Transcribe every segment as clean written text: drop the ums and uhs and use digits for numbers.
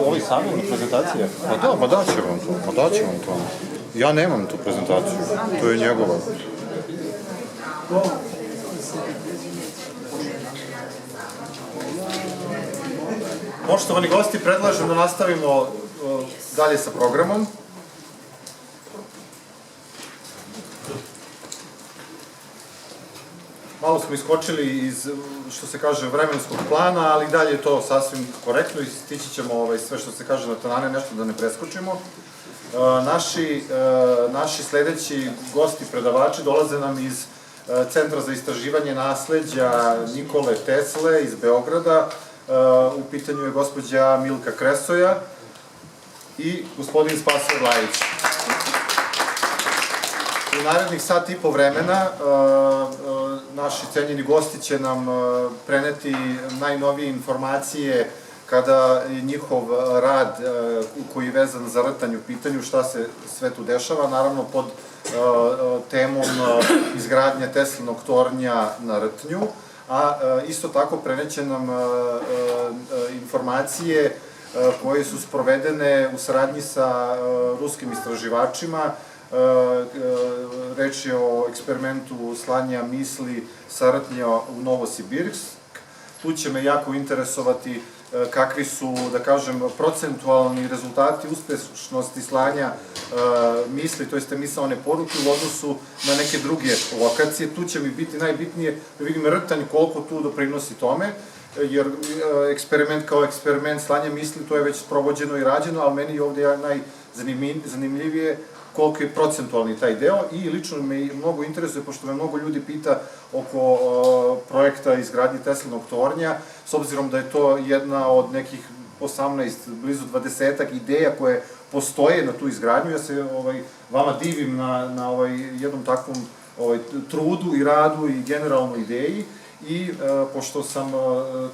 Ovi sami prezentacije? Pa daće vam to. Ja nemam tu prezentaciju, to je njegova. Poštovani gosti, predlažem da nastavimo dalje sa programom. Malo smo iskočili iz, što se kaže, vremenskog plana, ali dalje je to sasvim korektno i stići ćemo sve što se kaže na tanane, nešto da ne preskočimo. Naši sledeći gosti predavači dolaze nam iz Centra za istraživanje nasleđa Nikole Tesle iz Beograda. U pitanju je gospođa Milka Kresoja i gospodin Spasoje Lajić. U narednih sat i po vremena naši cenjeni gosti će nam preneti najnovije informacije kada je njihov rad koji je vezan za Rtanj u pitanju, šta se sve tu dešava, naravno pod temom izgradnje Teslinog tornja na Rtnju, a isto tako preneće nam informacije koje su sprovedene u saradnji sa ruskim istraživačima. Reč je o eksperimentu slanja misli sa Rtnja u Novosibirsk. Tu će me jako interesovati kakvi su, da kažem, procentualni rezultati uspešnosti slanja misli, to jeste misaone poruke u odnosu na neke druge lokacije. Tu će mi biti najbitnije da vidim Rtanj koliko tu doprinosi tome, jer eksperiment kao eksperiment slanja misli, to je već sprovođeno i rađeno, ali meni ovde je najzanimljivije koliko je procentualni taj deo i lično me mnogo interesuje, pošto me mnogo ljudi pita oko projekta izgradnje Teslinog tornja, s obzirom da je to jedna od nekih 18, blizu 20-ak ideja koje postoje na tu izgradnju. Ja se vama divim na jednom takvom trudu i radu i generalnoj ideji. I pošto sam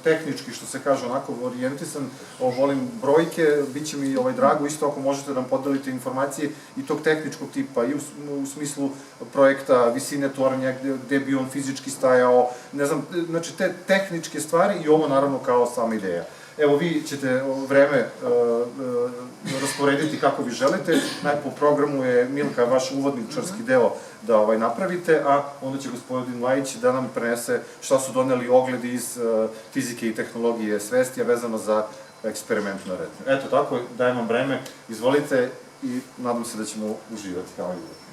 tehnički, što se kaže, onako orijentisan, volim brojke, bit će mi drago isto ako možete da nam podelite informacije i tog tehničkog tipa, i u smislu projekta, visine tornja, gde bi on fizički stajao, ne znam, znači te tehničke stvari i ovo naravno kao sama ideja. Evo, vi ćete vreme rasporediti kako vi želite. Po programu je, Milka, vaš uvodničarski deo da napravite, a onda će gospodin Lajić da nam prenese šta su doneli ogledi iz fizike i tehnologije svesti, a vezano za eksperiment na Rtnju. Eto tako, dajem vam vreme, izvolite i nadam se da ćemo uživati kao i uvek.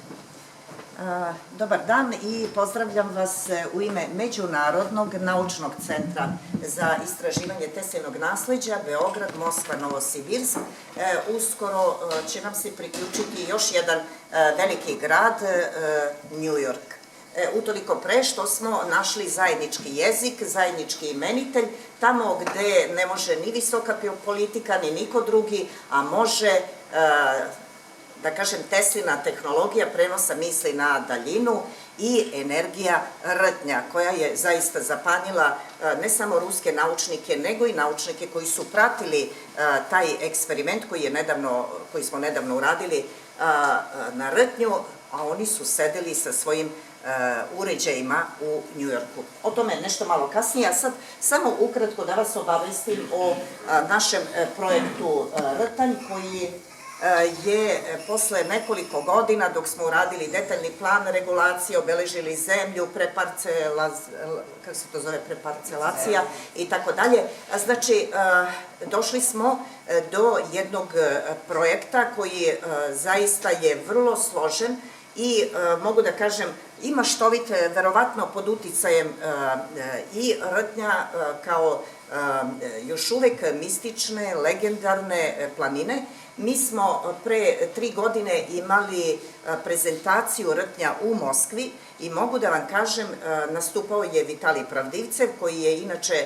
Dobar dan i pozdravljam vas u ime Međunarodnog naučnog centra za istraživanje Teslinog nasleđa Beograd, Moskva, Novosibirsk. Uskoro će nam se priključiti još jedan veliki grad, New York. Utoliko pre što smo našli zajednički jezik, zajednički imenitelj, tamo gde ne može ni visoka politika, ni niko drugi, a može, da kažem, Teslina tehnologija prenosa misli na daljinu i energija Rtnja, koja je zaista zapanjila ne samo ruske naučnike, nego i naučnike koji su pratili taj eksperiment koji smo nedavno uradili na Rtnju, a oni su sedeli sa svojim uređajima u Njujorku. O tome nešto malo kasnije, a sad samo ukratko da vas obavestim o našem projektu Rtanj, koji je posle nekoliko godina, dok smo uradili detaljni plan regulacije, obeležili zemlju, preparcelacija i tako dalje. Znači, došli smo do jednog projekta koji zaista je vrlo složen i mogu da kažem, ima štovit, verovatno pod uticajem i Rtnja kao još uvek mistične, legendarne planine. Mi smo pre 3 godine imali prezentaciju Rtnja u Moskvi i mogu da vam kažem, nastupao je Vitalij Pravdivcev, koji je inače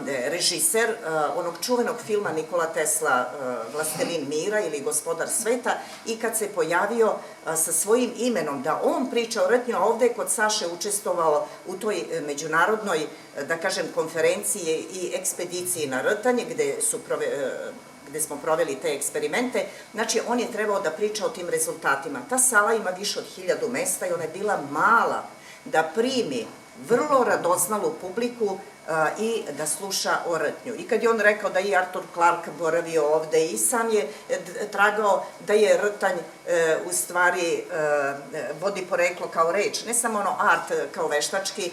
režiser onog čuvenog filma Nikola Tesla Vlastelin mira ili Gospodar sveta, i kad se pojavio sa svojim imenom da on priča o Rtnju, a ovde je kod Saše učestvovao u toj međunarodnoj, da kažem, konferenciji i ekspediciji na Rtanj, gde smo proveli te eksperimente, znači on je trebao da priča o tim rezultatima. Ta sala ima više od 1000 mesta i ona je bila mala da primi vrlo radoznalu publiku i da sluša o rtnju. I kad je on rekao da je Arthur Clarke boravio ovde i sam je tragao da je rtanj u stvari vodi poreklo kao reč, ne samo ono art kao veštački,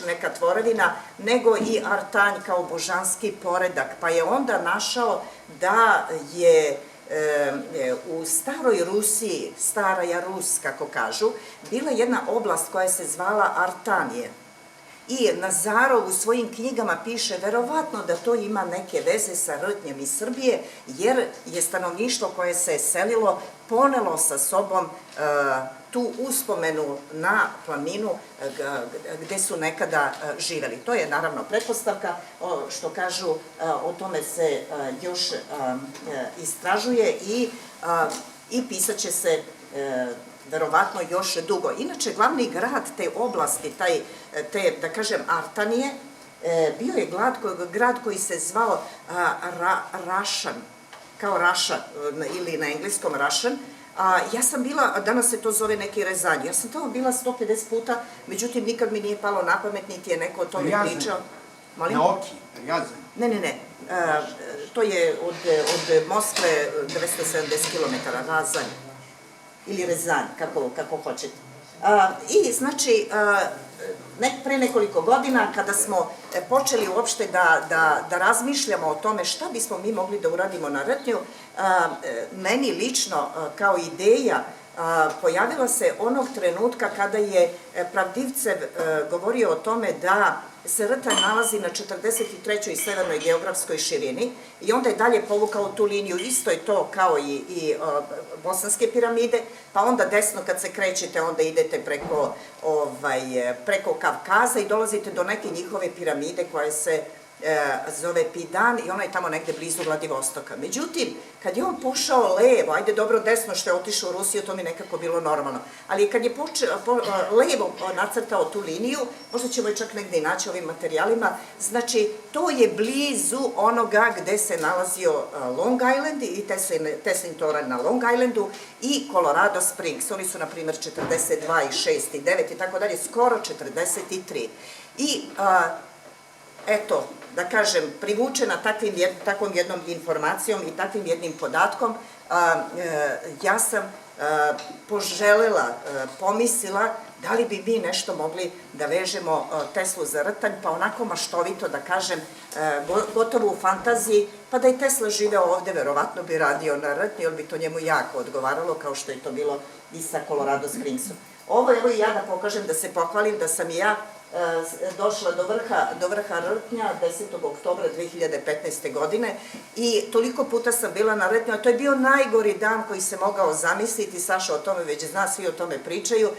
neka tvorevina, nego i artanj kao božanski poredak. Pa je onda našao da je u staroj Rusiji, staraja Rus, kako kažu, bila jedna oblast koja se zvala Artanije. I Nazarov u svojim knjigama piše verovatno da to ima neke veze sa rtnjem iz Srbije, jer je stanovništvo koje se je selilo ponelo sa sobom tu uspomenu na planinu gde su nekada živeli. To je naravno pretpostavka, što kažu, o tome se još istražuje i pisaće se verovatno još dugo. Inače, glavni grad te oblasti, te, da kažem, Artanije, bio je grad koji se zvao Rašan, kao Raša, ili na engleskom Rašan. Ja sam bila, danas se to zove neki Rezanj, ja sam tamo bila 150 puta, međutim nikad mi nije palo na pamet, niti je neko o tome pričao. Na Oki, Jazan. Ne, to je od Moskve 270 km, Razanj. Ili Rezanj, kako hoćete. I znači, pre nekoliko godina, kada smo počeli uopšte da razmišljamo o tome šta bismo mi mogli da uradimo na rtnju, meni lično kao ideja pojavila se onog trenutka kada je Pravdivcev govorio o tome da se rtanj nalazi na 43. severnoj geografskoj širini i onda je dalje povukao tu liniju, isto je to kao i bosanske piramide, pa onda desno kad se krećete onda idete preko Kavkaza i dolazite do neke njihove piramide koje se zove Pidan i ona je tamo negde blizu Vladivostoka. Međutim, kad je on pošao levo, ajde dobro desno što je otišao u Rusiju, to mi nekako bilo normalno, ali kad je levo nacrtao tu liniju, možda ćemo je čak negde i naći ovim materijalima, znači to je blizu onoga gde se nalazio Long Island i Teslin toranj na Long Islandu i Colorado Springs. Oni su, na primjer, 42 i 6 i 9 i tako dalje, skoro 43. I eto, da kažem, privučena takvom jednom informacijom i takvim jednim podatkom, ja sam poželela, pomislila da li bi mi nešto mogli da vežemo Teslu za rtanj, pa onako maštovito da kažem, gotovo u fantaziji, pa da je Tesla živeo ovde, verovatno bi radio na rtnji, jer bi to njemu jako odgovaralo, kao što je to bilo i sa Colorado Springsom. Ovo, evo i ja da pokažem, da se pohvalim, da sam i ja došla do vrha rtnja 10. oktobra 2015. godine i toliko puta sam bila na rtnju, a to je bio najgori dan koji se mogao zamisliti, Saša o tome već zna, svi o tome pričaju,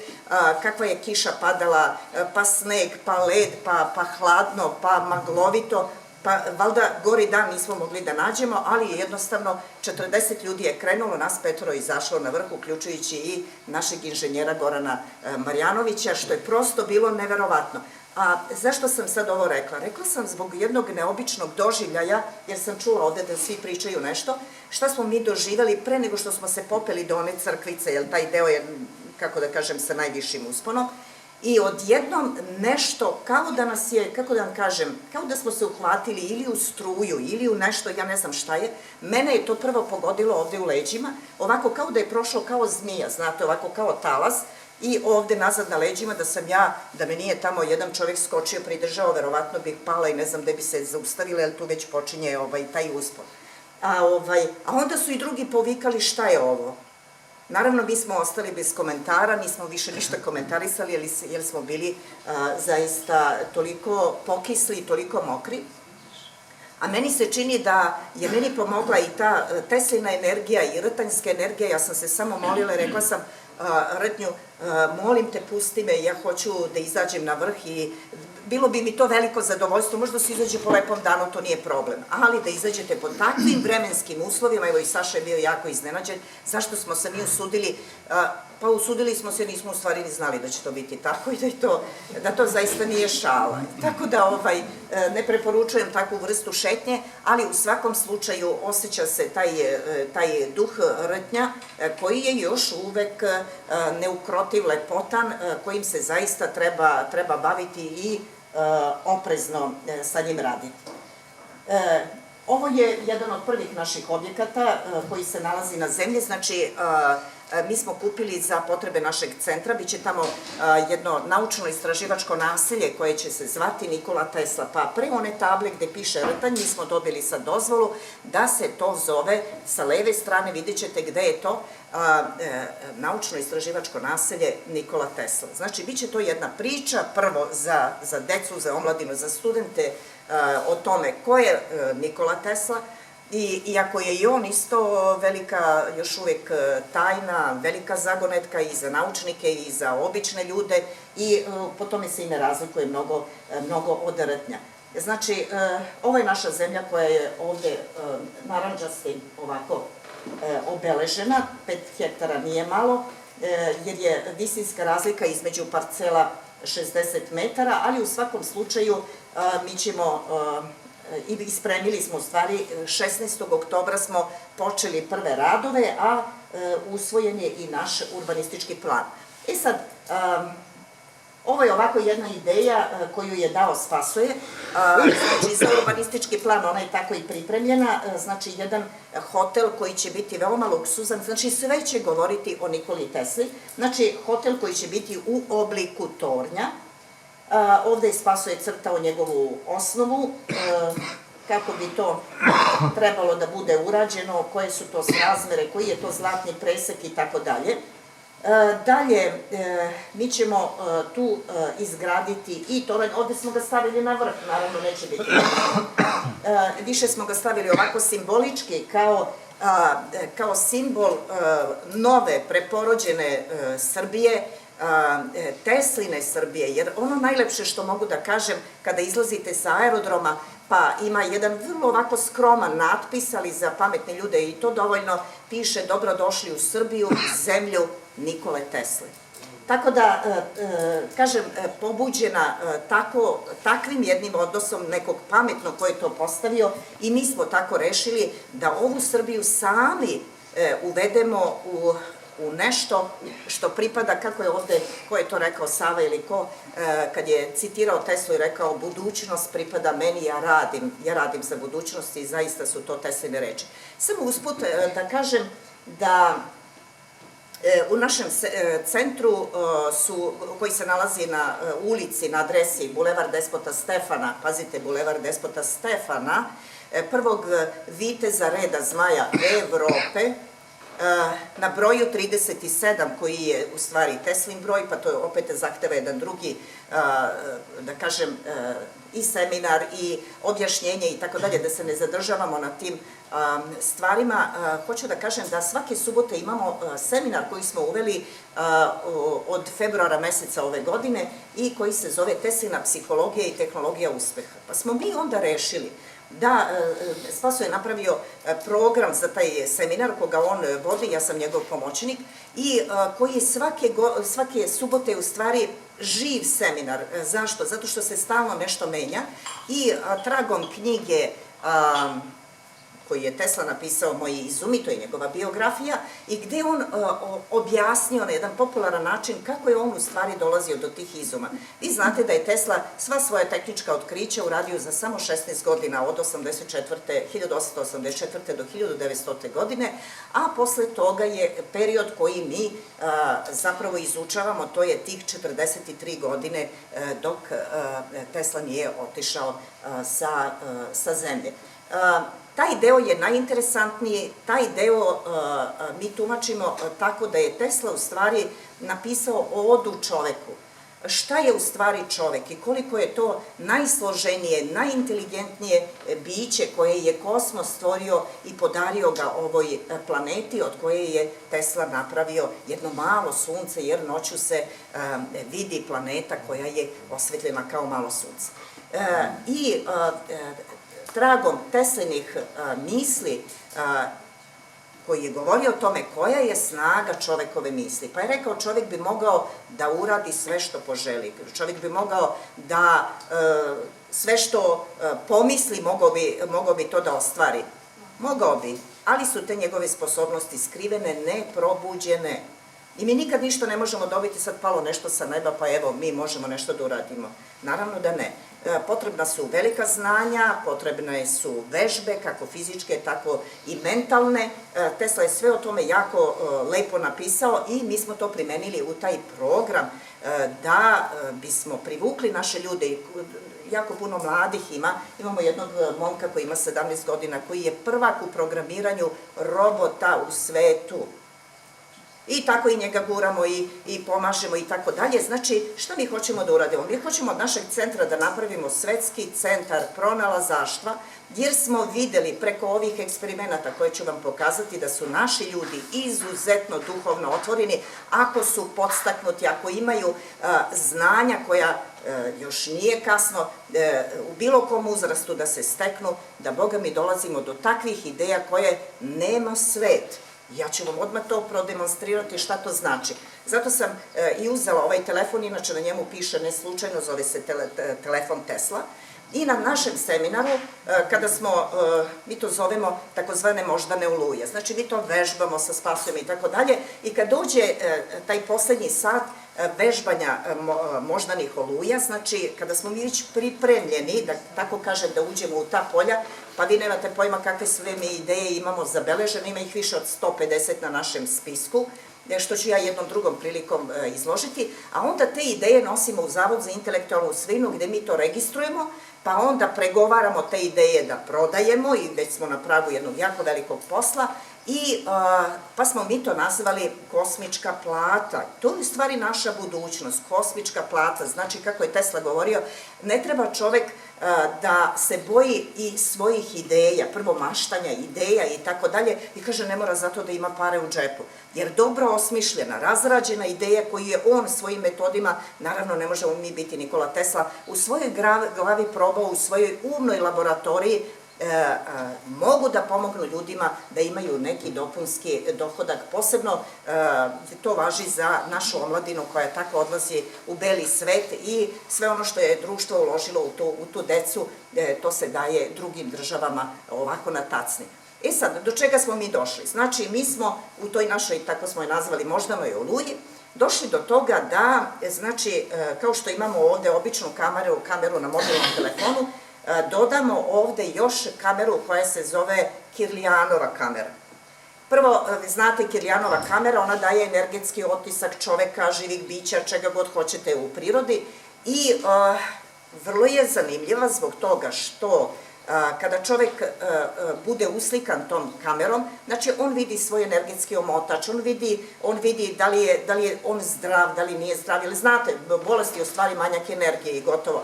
kakva je kiša padala, pa sneg, pa led, pa hladno, pa maglovito, pa valjda gori dan nismo mogli da nađemo, ali jednostavno 40 ljudi je krenulo, nas 5 izašlo na vrh, uključujući i našeg inženjera Gorana Marjanovića, što je prosto bilo neverovatno. A zašto sam sad ovo rekla? Rekla sam zbog jednog neobičnog doživljaja, jer sam čula ovde da svi pričaju nešto, šta smo mi doživjeli pre nego što smo se popeli do one crkvice, jer taj deo je, kako da kažem, sa najvišim usponom. I odjednom nešto, kao da nas je, kako da vam kažem, kao da smo se uhvatili ili u struju, ili u nešto, ja ne znam šta je, mene je to prvo pogodilo ovde u leđima, ovako kao da je prošao kao zmija, znate, ovako kao talas, i ovde nazad na leđima da me nije tamo jedan čovjek skočio, pridržao, verovatno bih pala i ne znam gde bi se zaustavila, jer tu već počinje taj uspon. A onda su i drugi povikali šta je ovo. Naravno, mi smo ostali bez komentara, nismo više ništa komentarisali, jer smo bili zaista toliko pokisli i toliko mokri. A meni se čini da je meni pomogla i ta Teslina energija i rtanjska energija, ja sam se samo molila i rekla sam rtnju, molim te, pusti me, ja hoću da izađem na vrh i bilo bi mi to veliko zadovoljstvo, možda se izađe po lepom danu, to nije problem, ali da izađete pod takvim vremenskim uslovima, evo i Saša je bio jako iznenađen, zašto smo se mi usudili, pa usudili smo se, nismo u stvari ni znali da će to biti tako i da to zaista nije šala. Tako da ne preporučujem takvu vrstu šetnje, ali u svakom slučaju osjeća se taj duh rtnja koji je još uvek neukrotiv motiv lepotan kojim se zaista treba baviti i oprezno sa njim raditi. Ovo je jedan od prvih naših objekata koji se nalazi na zemlji, znači mi smo kupili za potrebe našeg centra, biće tamo jedno naučno-istraživačko naselje koje će se zvati Nikola Tesla, pa pre one table gde piše Rtanj, mi smo dobili sad dozvolu da se to zove, sa leve strane vidjet ćete gde je to, naučno-istraživačko naselje Nikola Tesla. Znači, biće to jedna priča, prvo za decu, za omladinu, za studente, o tome ko je Nikola Tesla, i iako je i on isto velika, još uvek tajna, velika zagonetka i za naučnike i za obične ljude i po tome se i ne razlikuje mnogo od Rtnja. Znači, ovo je naša zemlja koja je ovde narandžastim ovako obeležena, 5 hektara nije malo, jer je visinska razlika između parcela 60 metara, ali u svakom slučaju mi ćemo i spremili smo u stvari 16. oktobra smo počeli prve radove, a usvojen je i naš urbanistički plan. E sad, ovo je ovako jedna ideja koju je dao Spasoje, znači za urbanistički plan ona je tako i pripremljena, znači jedan hotel koji će biti veoma luksuzan, znači sve će govoriti o Nikoli Tesli, znači hotel koji će biti u obliku tornja. Ovde je Spasoje crtao njegovu osnovu, kako bi to trebalo da bude urađeno, koje su to srazmere, koji je to zlatni presek i tako dalje. Dalje, mi ćemo tu izgraditi i toranj, ovde smo ga stavili na vrh, naravno neće biti. Više smo ga stavili ovako simbolički, kao simbol nove, preporođene Srbije, Tesline Srbije, jer ono najlepše što mogu da kažem kada izlazite sa aerodroma, pa ima jedan vrlo ovako skroman natpis, ali za pametne ljude i to dovoljno, piše dobrodošli u Srbiju, zemlju Nikole Tesle. Tako da, kažem, pobuđena takvim jednim odnosom nekog pametnog ko je to postavio i mi smo tako rešili da ovu Srbiju sami uvedemo u nešto što pripada, kako je ovde, ko je to rekao, Sava ili ko, kad je citirao Teslu i rekao budućnost pripada meni, ja radim za budućnost i zaista su to Tesline reči. Samo usput da kažem da u našem centru koji se nalazi na ulici, na adresi Bulevar Despota Stefana, pazite, Bulevar Despota Stefana, prvog viteza reda zmaja Evrope, na broju 37, koji je u stvari Teslin broj, pa to opet zahteva jedan drugi, da kažem, i seminar i objašnjenje i tako dalje, da se ne zadržavamo na tim stvarima. Hoću da kažem da svake subote imamo seminar koji smo uveli od februara meseca ove godine i koji se zove Teslina psihologija i tehnologija uspeha. Pa smo mi onda rešili da Spaso je napravio program za taj seminar koga on vodi, ja sam njegov pomoćnik, i koji je svake subote u stvari živ seminar. Zašto? Zato što se stalno nešto menja i tragom knjige koju je Tesla napisao Moji izumi, to je njegova biografija, i gde on objasnio na jedan popularan način kako je on u stvari dolazio do tih izuma. Vi znate da je Tesla sva svoja tehnička otkrića uradio za samo 16 godina, od 1884. do 1900. godine, a posle toga je period koji mi zapravo izučavamo, to je tih 43 godine dok Tesla nije otišao sa zemlje. Taj deo je najinteresantniji, taj deo mi tumačimo tako da je Tesla u stvari napisao odu čoveku. Šta je u stvari čovek i koliko je to najsloženije, najinteligentnije biće koje je kosmos stvorio i podario ga ovoj planeti, od koje je Tesla napravio jedno malo sunce, jer noću se vidi planeta koja je osvetljena kao malo sunce. I tragom Teslinih misli, koji je govorio o tome koja je snaga čovekove misli. Pa je rekao, čovek bi mogao da uradi sve što poželi. Čovek bi mogao da sve što pomisli, mogao bi to da ostvari. Mogao bi, ali su te njegove sposobnosti skrivene, neprobuđene. I mi nikad ništa ne možemo dobiti, sad palo nešto sa neba, pa evo, mi možemo nešto da uradimo. Naravno da ne. Potrebna su velika znanja, potrebne su vežbe, kako fizičke, tako i mentalne. Tesla je sve o tome jako lepo napisao i mi smo to primenili u taj program da bismo privukli naše ljude. Jako puno mladih ima. Imamo jednog momka koji ima 17 godina, koji je prvak u programiranju robota u svetu. I tako i njega guramo i pomažemo i tako dalje. Znači, šta mi hoćemo da uradimo? Mi hoćemo od našeg centra da napravimo svetski centar pronalazaštva, jer smo videli preko ovih eksperimenata koje ću vam pokazati da su naši ljudi izuzetno duhovno otvoreni, ako su podstaknuti, ako imaju znanja koja još nije kasno u bilo kom uzrastu da se steknu, da Boga mi dolazimo do takvih ideja koje nema svet. Ja ću vam odmah to prodemonstrirati šta to znači. Zato sam i uzela ovaj telefon, inače na njemu piše, ne slučajno, zove se telefon Tesla. I na našem seminaru, kada smo, mi to zovemo takozvane moždane oluje, znači mi to vežbamo sa spasujemo i tako dalje, i kad dođe taj poslednji sat vežbanja moždanih oluja, znači kada smo mi već pripremljeni, da tako kažem, da uđemo u ta polja, pa vi nemate pojma kakve sve mi ideje imamo zabeležene, ima ih više od 150 na našem spisku, što ću ja jednom drugom prilikom izložiti, a onda te ideje nosimo u Zavod za intelektualnu svojinu gde mi to registrujemo, pa onda pregovaramo te ideje da prodajemo i već smo na pragu jednog jako velikog posla i pa smo mi to nazvali kosmička plata. To je u stvari naša budućnost, kosmička plata. Znači, kako je Tesla govorio, ne treba čovek da se boji i svojih ideja, prvo maštanja, ideja i tako dalje, i kaže ne mora zato da ima pare u džepu. Jer dobro osmišljena, razrađena ideja koju je on svojim metodima, naravno ne možemo mi biti Nikola Tesla, u svojoj glavi probao, u svojoj umnoj laboratoriji, mogu da pomognu ljudima da imaju neki dopunski dohodak. Posebno to važi za našu omladinu koja tako odlazi u beli svet i sve ono što je društvo uložilo u tu decu, to se daje drugim državama ovako na tacni. E sad, do čega smo mi došli? Znači, mi smo u toj našoj, tako smo je nazvali, moždanoj oluji, došli do toga da, znači, kao što imamo ovde običnu kameru na mobilnom telefonu, dodamo ovde još kameru koja se zove Kirlijanova kamera. Prvo, znate, Kirlijanova kamera, ona daje energetski otisak čoveka, živih bića, čega god hoćete u prirodi i vrlo je zanimljiva zbog toga što kada čovek bude uslikan tom kamerom, znači on vidi svoj energetski omotač, on vidi da li je on zdrav, da li nije zdrav, ili znate, bolest je u stvari manjak energije i gotovo.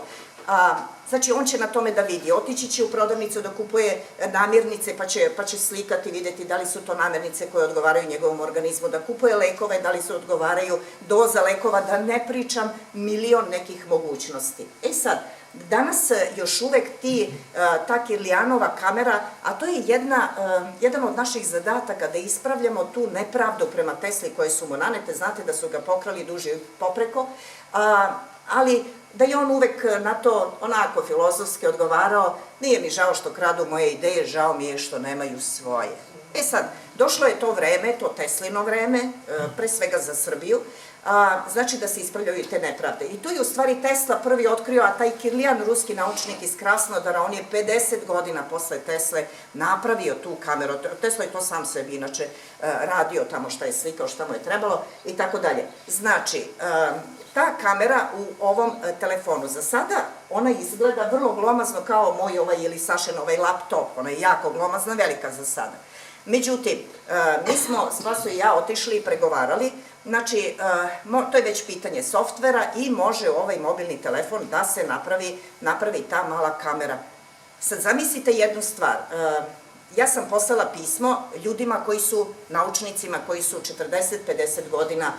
Znači, on će na tome da vidi, otići će u prodavnicu da kupuje namirnice, pa će slikati, videti da li su to namirnice koje odgovaraju njegovom organizmu, da kupuje lekove, da li se odgovaraju doza lekova, da ne pričam milion nekih mogućnosti. E sad, danas još uvek ta Kirlijanova kamera, a to je jedan od naših zadataka da ispravljamo tu nepravdu prema Tesli koje su mu nanete, znate da su ga pokrali duže popreko, ali da je on uvek na to onako filozofski odgovarao, nije mi žao što kradu moje ideje, žao mi je što nemaju svoje. E sad, došlo je to vreme, to Teslino vreme, pre svega za Srbiju, znači da se ispravljaju te nepravde. I tu je u stvari Tesla prvi otkrio, a taj Kirlijan, ruski naučnik iz Krasnodara, on je 50 godina posle Tesle napravio tu kameru. Tesla je to sam sebi inače radio tamo šta je slikao, šta mu je trebalo i tako dalje. Znači, ta kamera u ovom telefonu, za sada ona izgleda vrlo glomazno kao moj ovaj ili Sašin ovaj laptop, ona je jako glomazna, velika za sada. Međutim, mi smo, Spaso i ja, otišli i pregovarali, znači, to je već pitanje softvera i može ovaj mobilni telefon da se napravi ta mala kamera. Sad zamislite jednu stvar, ja sam poslala pismo ljudima koji su, naučnicima koji su 40-50 godina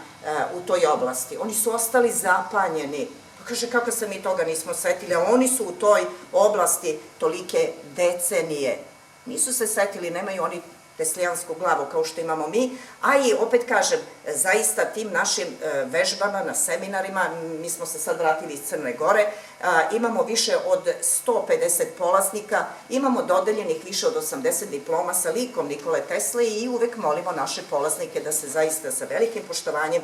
u toj oblasti. Oni su ostali zapanjeni. Kaže, kako se mi toga nismo setili, a oni su u toj oblasti tolike decenije. Nisu se setili, nemaju oni teslijansku glavu kao što imamo mi, a i opet kažem, zaista tim našim vežbama na seminarima, mi smo se sad vratili iz Crne Gore, imamo više od 150 polaznika, imamo dodeljenih više od 80 diploma sa likom Nikole Tesle i uvek molimo naše polaznike da se zaista sa velikim poštovanjem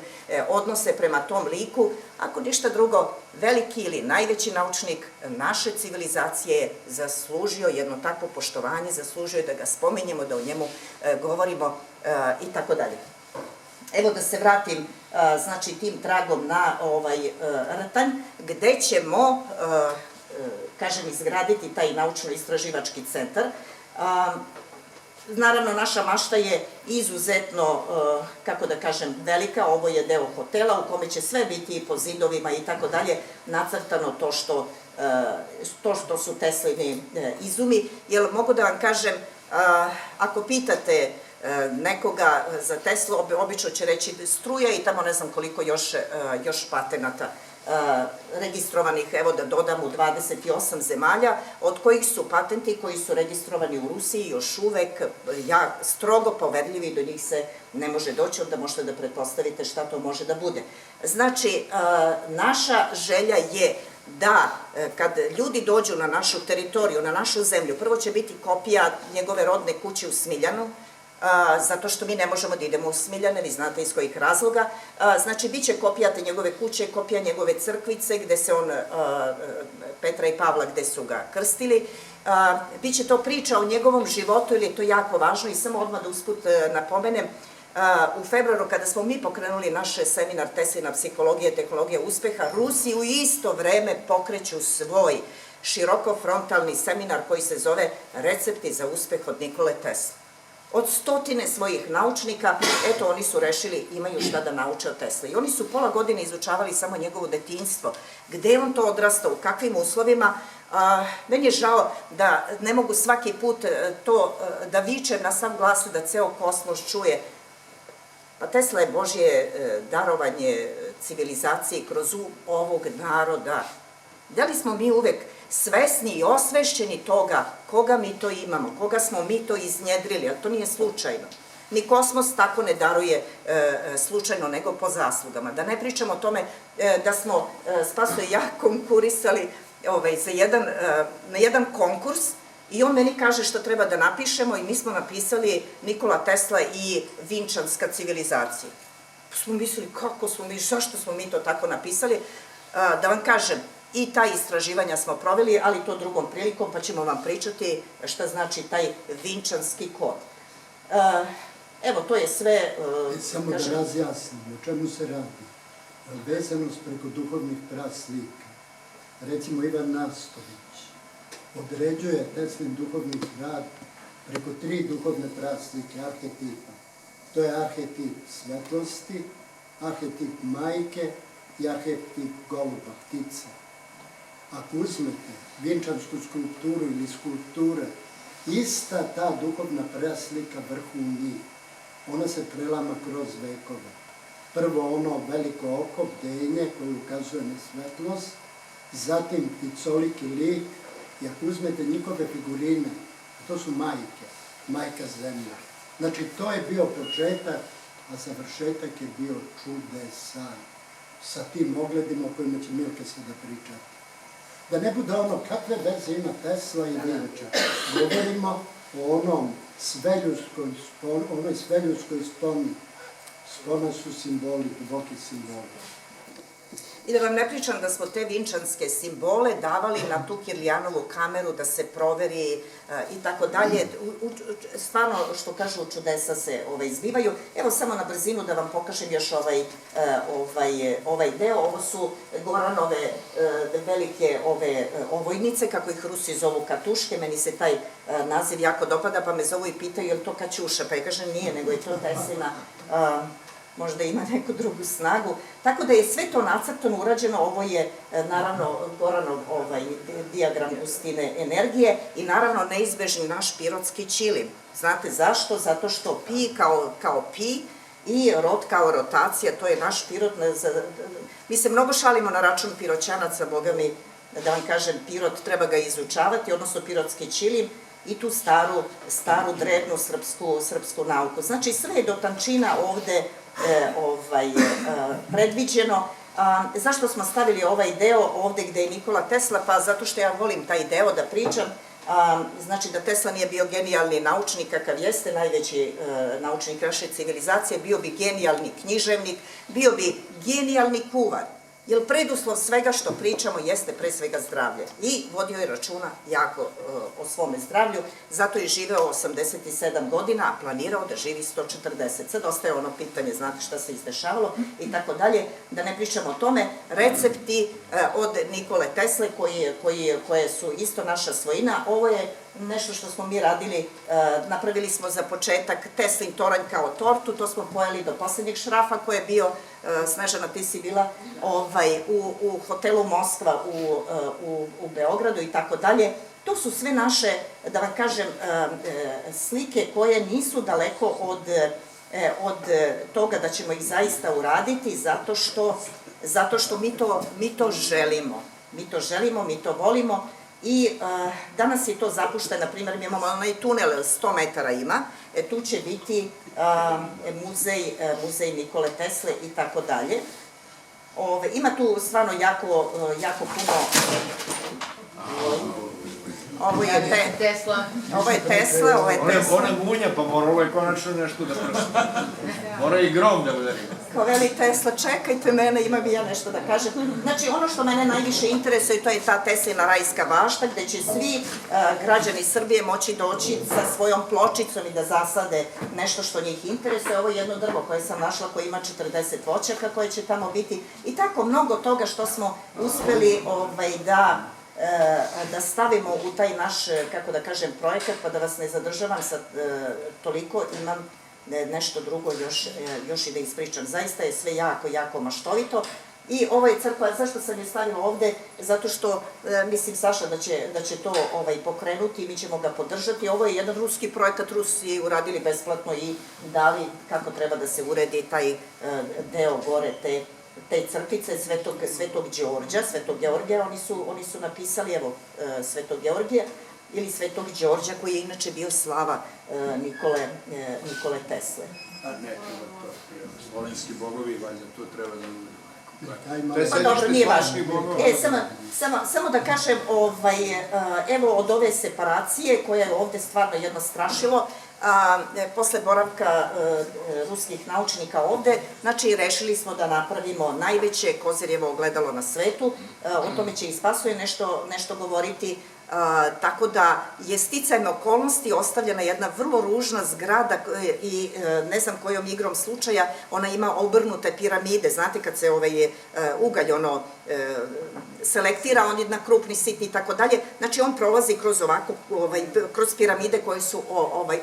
odnose prema tom liku. Ako ništa drugo, veliki ili najveći naučnik naše civilizacije je zaslužio jedno takvo poštovanje, zaslužio je da ga spomenjemo, da o njemu govorimo i tako dalje. Evo da se vratim, znači, tim tragom na Rtanj, gde ćemo, kažem, izgraditi taj naučno-istraživački centar. Naravno, naša mašta je izuzetno, kako da kažem, velika, ovo je deo hotela u kome će sve biti po zidovima i tako dalje, nacrtano to što su Teslini izumi, jer mogu da vam kažem, ako pitate nekoga za Teslu, obično će reći struja i tamo ne znam koliko još patenata registrovanih, evo da dodam, u 28 zemalja, od kojih su patenti koji su registrovani u Rusiji još uvek strogo poverljivi, do njih se ne može doći, onda možete da pretpostavite šta to može da bude. Znači, naša želja je da kad ljudi dođu na našu teritoriju, na našu zemlju, prvo će biti kopija njegove rodne kuće u Smiljanu, zato što mi ne možemo da idemo u Smiljane, vi znate iz kojih razloga. Znači, bit će kopija te njegove kuće, kopija njegove crkvice, gde se on, Petra i Pavla, gde su ga krstili. Biće to priča o njegovom životu, jer je to jako važno i samo odmah da usput napomenem, u februaru, kada smo mi pokrenuli naš seminar Teslina psihologija i tehnologija uspeha, Rusi u isto vreme pokreću svoj širokofrontalni seminar koji se zove Recepti za uspeh od Nikole Tesle. Od 100 svojih naučnika, eto, oni su rešili, imaju šta da nauče od Tesle. I oni su pola godine izučavali samo njegovo detinjstvo, gde je on to odrastao, u kakvim uslovima. Meni je žao da ne mogu svaki put to da vičem na sav glas da ceo kosmos čuje. Pa Tesla je Božje darovanje civilizaciji kroz ovog naroda. Da li smo mi uvek svesni i osvešćeni toga koga mi to imamo, koga smo mi to iznjedrili, ali to nije slučajno. Ni kosmos tako ne daruje slučajno, nego po zaslugama. Da ne pričamo o tome da smo Spaso i ja konkurisali na jedan konkurs i on meni kaže šta treba da napišemo i mi smo napisali Nikola Tesla i vinčanska civilizacija. Smo mislili kako smo mi, zašto smo mi to tako napisali, da vam kažem, i ta istraživanja smo proveli, ali to drugom prilikom, pa ćemo vam pričati šta znači taj vinčanski kod. Evo, to je sve... Samo da razjasnim, o čemu se radi. Vezanost preko duhovnih praslika. Recimo, Ivan Nastović određuje Teslin duhovni rad preko 3 duhovne praslike, arhetipa. To je arhetip svetlosti, arhetip majke i arhetip goluba, ptice. Ako uzmete vinčansku skulpturu ili skulpture, ista ta duhovna preslika vrhu njih, ona se prelama kroz vekove. Prvo ono veliko oko, bdenje, koje ukazuje na svetlost, zatim pticoliki lik, i ako uzmete njihove figurine, to su majke, majka zemlja. Znači, to je bio početak, a završetak je bio čudesan, sa tim ogledima o kojima će Milka sada pričati. Da ne bude ono kakve veze ima Tesla i Vinča. Govorimo o onoj sveljudskoj sponi. Spona su simboli, duboki simboli. I da vam ne pričam da smo te vinčanske simbole davali na tu Kirlijanovu kameru da se proveri i tako dalje. Stvarno, što kažu, čudesa se zbivaju. Evo samo na brzinu da vam pokažem još ovaj deo. Ovo su Goranove velike ovojnice, kako ih Rusi zovu katuške. Meni se taj naziv jako dopada, pa me zovu i pitaju je li to kaćuša. Pa ja kažem nije, nego je to Teslina, možda ima neku drugu snagu. Tako da je sve to nacrtano, urađeno, ovo je naravno Goranov dijagram gustine energije i naravno neizbežni naš pirotski ćilim. Znate zašto? Zato što pi kao pi i rot kao rotacija, to je naš pirot. Mi se mnogo šalimo na račun piroćanaca, boga mi, da vam kažem, pirot treba ga izučavati, odnosno pirotski ćilim. i tu staru drevnu srpsku nauku. Znači sve je do tančina ovde predviđeno. Zašto smo stavili ovaj deo ovde gde je Nikola Tesla? Pa zato što ja volim taj deo da pričam. Znači da Tesla nije bio genijalni naučnik kakav jeste, najveći naučnik naše civilizacije, bio bi genijalni književnik, bio bi genijalni kuvar. Jer preduslov svega što pričamo jeste pre svega zdravlje. I vodio je računa jako o svome zdravlju, zato je živeo 87 godina, a planirao da živi 140. Sad ostaje ono pitanje, znate šta se izdešavalo i tako dalje, da ne pričamo o tome. Recepti od Nikole Tesle, koje su isto naša svojina. Ovo je nešto što smo mi radili, napravili smo za početak Teslin toranj kao tortu, to smo pojeli do poslednjeg šrafa koji je bio, Snežana, ti si bila u hotelu Moskva u Beogradu i tako dalje. To su sve naše, da vam kažem, slike koje nisu daleko od toga da ćemo ih zaista uraditi, zato što mi to želimo. Mi to želimo, mi to volimo. I danas je to zapušteno, na primjer, mi imamo onaj tunel, 100 metara ima, tu će biti muzej Nikole Tesle i tako dalje. Ima tu stvarno jako puno... Ovo je Tesla. Ona gunja, pa mora ovaj konačno nešto da prši. Mora i grom da udari. Ko veli Tesla, čekajte mene, imam i ja nešto da kažem. Znači, ono što mene najviše interesuje, to je ta Teslina rajska bašta, gde će svi građani Srbije moći doći sa svojom pločicom i da zasade nešto što njih interesuje. Ovo je jedno drvo koje sam našla, koje ima 40 voćaka koje će tamo biti. I tako mnogo toga što smo uspeli da stavimo u taj naš, kako da kažem, projekat, pa da vas ne zadržavam sad toliko, imam nešto drugo još i da ispričam. Zaista je sve jako maštovito. I ovo je crkva, zašto sam je stavila ovde? Zato što, mislim, Saša da će to pokrenuti i mi ćemo ga podržati. Ovo je jedan ruski projekat, Rusi uradili besplatno i dali kako treba da se uredi taj deo gore te crkvice Svetog Georgija, oni su napisali, evo, Svetog Georgija, ili Svetog Đorđa, koji je inače bio slava Nikole Tesle. A ne, treba to, slovenski bogovi, valjda to treba da bude. Pa dobro, nije važno. Samo da kažem, evo od ove separacije, koja je ovde stvarno jedno strašilo, posle boravka ruskih naučnika ovde, znači rešili smo da napravimo najveće Kozirjevo ogledalo na svetu, o tome će i Spasoje nešto govoriti, tako da je sticajem okolnosti ostavljena jedna vrlo ružna zgrada i ne znam kojom igrom slučaja, ona ima obrnute piramide, znate kad se ugalj selektira, on je na krupni, sitni i tako dalje, znači on prolazi kroz piramide koje su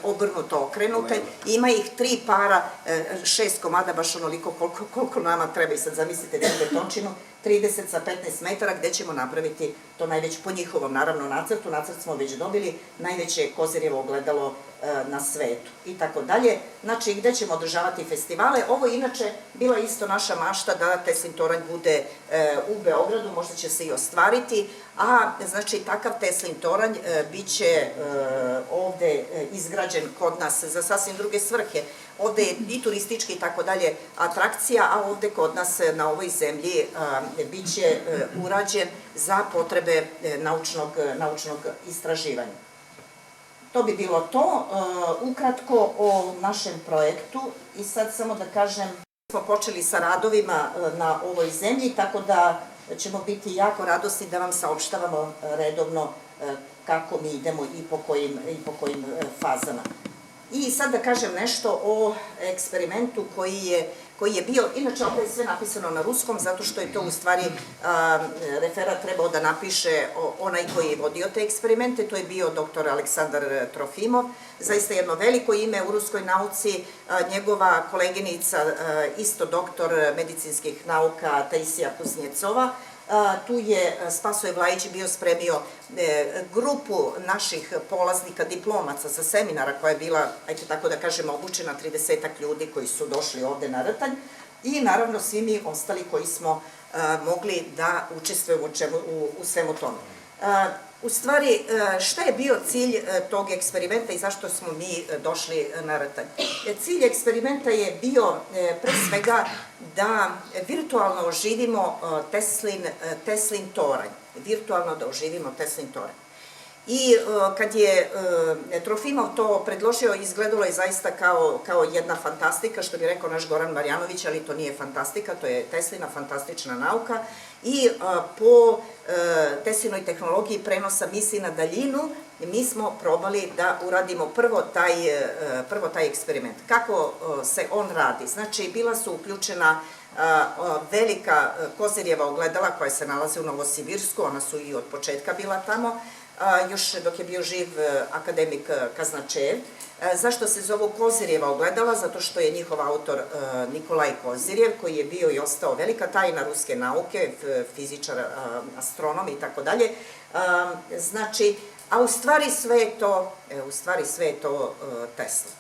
obrnuto okrenute, ima ih 3 para, 6 komada, baš onoliko koliko nama treba i sad zamislite tu betončinu, 30 sa 15 metara, gde ćemo napraviti to najveće, po njihovom naravno nacrtu, nacrt smo već dobili, najveće Kozirjevo ogledalo na svetu i tako dalje, znači gde ćemo održavati festivale. Ovo je inače bila isto naša mašta da Teslin toranj bude u Beogradu, možda će se i ostvariti, a znači takav Teslin toranj biće ovde izgrađen kod nas za sasvim druge svrhe. Ovde je i turistički i tako dalje atrakcija, a ovde kod nas na ovoj zemlji biće urađen za potrebe naučnog istraživanja. To bi bilo to, ukratko o našem projektu i sad samo da kažem, smo počeli sa radovima na ovoj zemlji, tako da ćemo biti jako radosni da vam saopštavamo redovno kako mi idemo i po kojim fazama. I sad da kažem nešto o eksperimentu koji je bio, inače ovdje je sve napisano na ruskom, zato što je to u stvari referat trebao da napiše onaj koji je vodio te eksperimente, to je bio dr. Aleksandar Trofimov, zaista jedno veliko ime u ruskoj nauci, njegova koleginica, isto doktor medicinskih nauka Taisija Kuznjecova. Tu je Spasoje Vlajić bio spremio grupu naših polaznika, diplomaca sa seminara koja je bila, ajte tako da kažem, obučena 30-ak ljudi koji su došli ovde na Rtanj i naravno svi mi ostali koji smo mogli da učestvujemo u svemu tome. U stvari, šta je bio cilj tog eksperimenta i zašto smo mi došli na rtanj? Cilj eksperimenta je bio pre svega da virtualno oživimo Teslin toranj. Virtualno da oživimo Teslin toranj. I kad je Trofimov to predložio, izgledalo je zaista kao jedna fantastika, što bi rekao naš Goran Marjanović, ali to nije fantastika, to je Teslina fantastična nauka. I po Teslinoj tehnologiji prenosa misli na daljinu, mi smo probali da uradimo prvo taj eksperiment. Kako se on radi? Znači, bila su uključena velika Kozirjeva ogledala koja se nalaze u Novosibirsku, ona su i od početka bila tamo, još dok je bio živ akademik Kaznačev. Zašto se zovu Kozirjeva ogledala? Zato što je njihov autor Nikolaj Kozirjev, koji je bio i ostao velika tajna ruske nauke, fizičar, astronom i tako dalje. Znači, a u stvari sve je to Tesla.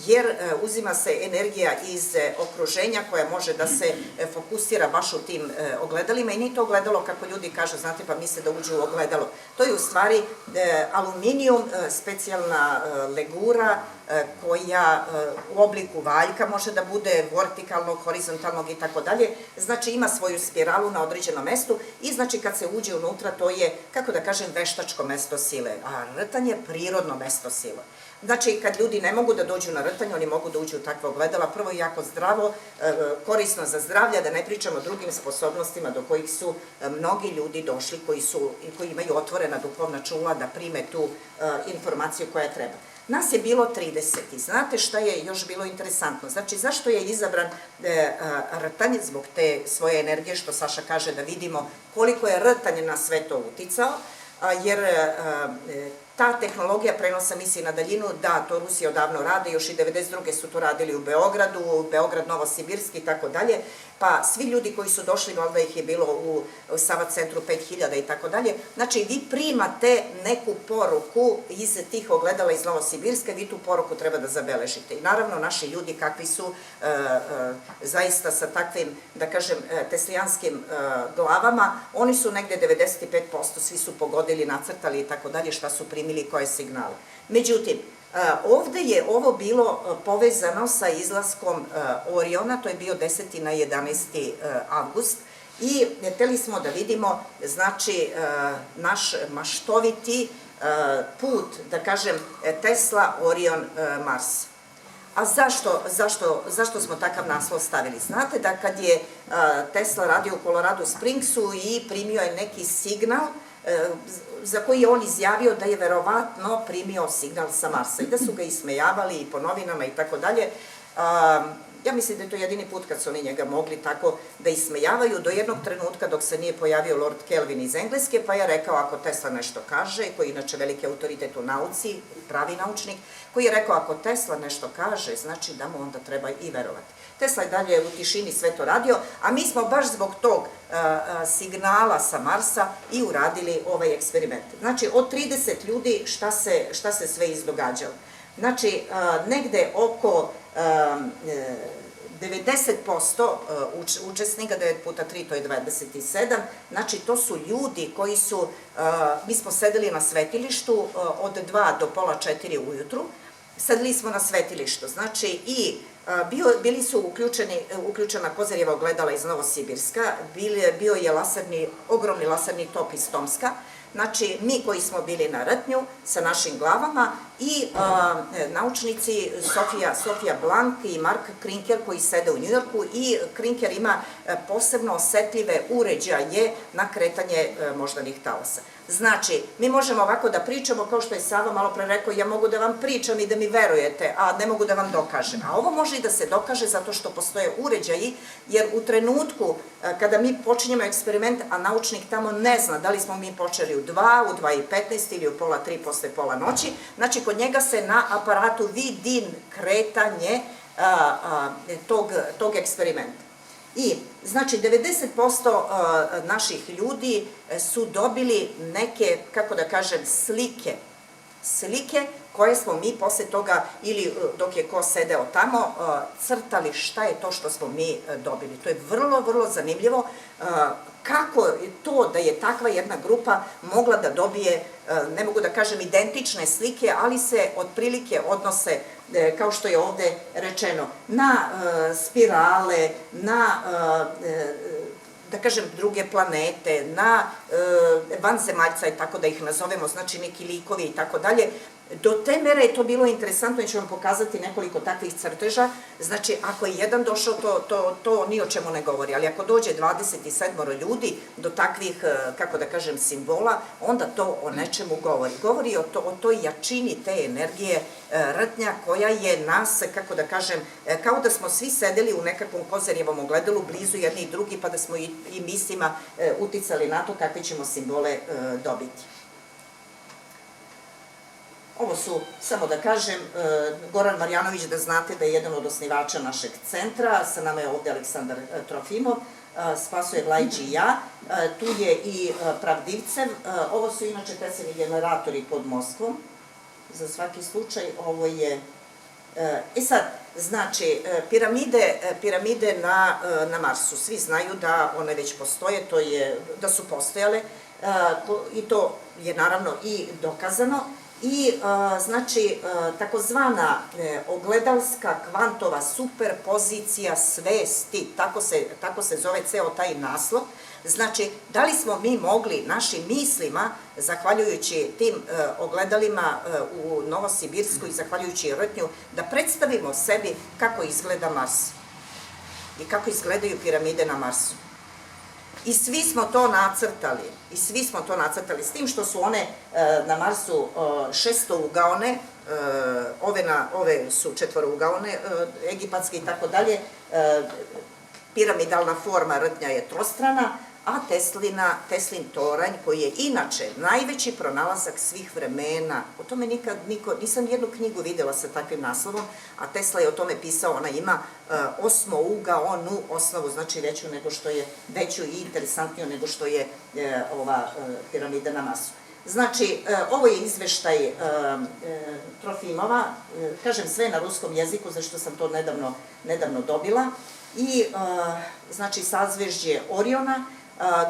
Jer uzima se energija iz okruženja koja može da se fokusira baš u tim ogledalima i nije to ogledalo, kako ljudi kažu, znate, pa misle da uđu u ogledalo. To je u stvari aluminijum, specijalna legura koja u obliku valjka može da bude vertikalnog, horizontalnog i tako dalje. Znači, ima svoju spiralu na određenom mestu i znači kad se uđe unutra, to je, kako da kažem, veštačko mesto sile, a rtanj je prirodno mesto sile. Znači, kad ljudi ne mogu da dođu na rtanj, oni mogu da uđu u takve ogledala. Prvo je jako zdravo, korisno za zdravlje, da ne pričamo o drugim sposobnostima do kojih su mnogi ljudi došli, koji imaju otvorena duhovna čula da prime tu informaciju koja treba. Nas je bilo 30 i znate šta je još bilo interesantno? Znači, zašto je izabran rtanj? Zbog te svoje energije, što Saša kaže, da vidimo koliko je rtanj na sve to uticao, jer ta tehnologija prenosa misli na daljinu, da, to Rusi odavno rade, još i 92. su to radili u Beogradu, Beograd, Novosibirski i tako dalje, pa svi ljudi koji su došli, valjda ih je bilo u Sava centru 5000 i tako dalje, znači vi primate neku poruku iz tih ogledala iz Novosibirska, vi tu poruku treba da zabeležite. I naravno, naši ljudi kakvi su zaista sa takvim, da kažem, teslijanskim glavama, oni su negde 95%, svi su pogodili, nacrtali i tako dalje, šta su primili, koje signale. Međutim, ovde je ovo bilo povezano sa izlaskom Oriona, to je bio 10. na 11. avgust, i hteli smo da vidimo, znači, naš maštoviti put, da kažem, Tesla, Orion, Mars. A zašto smo takav naslov stavili? Znate da kad je Tesla radio u Colorado Springsu i primio je neki signal, za koji je on izjavio da je verovatno primio signal sa Marsa i da su ga ismejavali i po novinama i tako dalje. Ja mislim da je to jedini put kad su oni njega mogli tako da ismejavaju, do jednog trenutka dok se nije pojavio Lord Kelvin iz Engleske, pa je rekao, ako Tesla nešto kaže, koji je inače veliki autoritet u nauci, pravi naučnik, koji je rekao, ako Tesla nešto kaže, znači da mu onda treba i verovati. Tesla je dalje u tišini sve to radio, a mi smo baš zbog tog signala sa Marsa i uradili ovaj eksperiment. Znači, od 30 ljudi šta se sve izdogađalo? Znači, negde oko 90% učesnika, 9 puta 3, to je 27, znači to su ljudi koji su, mi smo sedeli na svetilištu od 2 do pola 4 ujutru, sedeli smo na svetilištu, znači i bili su uključena Kozirjeva ogledala iz Novosibirska, bio je ogromni laserni top iz Tomska, znači mi koji smo bili na rtnju sa našim glavama i naučnici Sofija Blank i Mark Krinker koji sede u Njujorku, i Krinker ima posebno osetljive uređaje na kretanje moždanih talasa. Znači, mi možemo ovako da pričamo, kao što je Sava malo pre rekao, ja mogu da vam pričam i da mi verujete, a ne mogu da vam dokažem. A ovo može i da se dokaže zato što postoje uređaji, jer u trenutku kada mi počinjemo eksperiment, a naučnik tamo ne zna da li smo mi počeli u 2, u 2:15 ili u pola 3 posle pola noći, znači kod njega se na aparatu vidi kretanje tog eksperimenta. I, znači, 90% naših ljudi su dobili neke, kako da kažem, slike koje smo mi posle toga, ili dok je ko sedeo tamo, crtali šta je to što smo mi dobili. To je vrlo, vrlo zanimljivo kako to da je takva jedna grupa mogla da dobije, ne mogu da kažem identične slike, ali se otprilike odnose, kao što je ovde rečeno, na spirale, na da kažem druge planete, na vanzemaljca i tako da ih nazovemo, znači neki likovi i tako dalje. Do te mere je to bilo interesantno i ću vam pokazati nekoliko takvih crteža. Znači, ako je jedan došao, to ni o čemu ne govori, ali ako dođe 27 ljudi do takvih, kako da kažem, simbola, onda to o nečemu govori. Govori o toj jačini te energije rtnja koja je nas, kako da kažem, kao da smo svi sedeli u nekakvom kozarjevom ogledalu, blizu jedni i drugi, pa da smo i mislima uticali na to kakve ćemo simbole dobiti. Ovo su, samo da kažem, Goran Marjanović, da znate da je jedan od osnivača našeg centra, sa nama je ovde Aleksandar Trofimov, Spasoje Vlajić i ja, tu je i Pravdivcev, ovo su inače teseni generatori pod Moskvom, za svaki slučaj, ovo je... sad, znači, piramide na Marsu, svi znaju da one već postoje, da su postojale, i to je naravno i dokazano, i znači takozvana ogledalska kvantova superpozicija svesti, tako se zove ceo taj naslov. Znači, da li smo mi mogli našim mislima, zahvaljujući tim ogledalima u Novosibirsku i zahvaljujući rtnju, da predstavimo sebi kako izgleda Mars i kako izgledaju piramide na Marsu. I svi smo to nacrtali, s tim što su one na Marsu šestougaone, ove su četvorougaone, egipatske i tako dalje, piramidalna forma rtnja je trostrana, a Teslin toranj, koji je inače najveći pronalazak svih vremena, o tome nikad nisam jednu knjigu videla sa takvim naslovom, a Tesla je o tome pisao, ona ima osmougaonu osnovu, znači veću i interesantniju nego što je ova piramida na Marsu. Znači, ovo je izveštaj Trofimova, kažem sve na ruskom jeziku, zašto sam to nedavno dobila, i znači sazvežđe Oriona,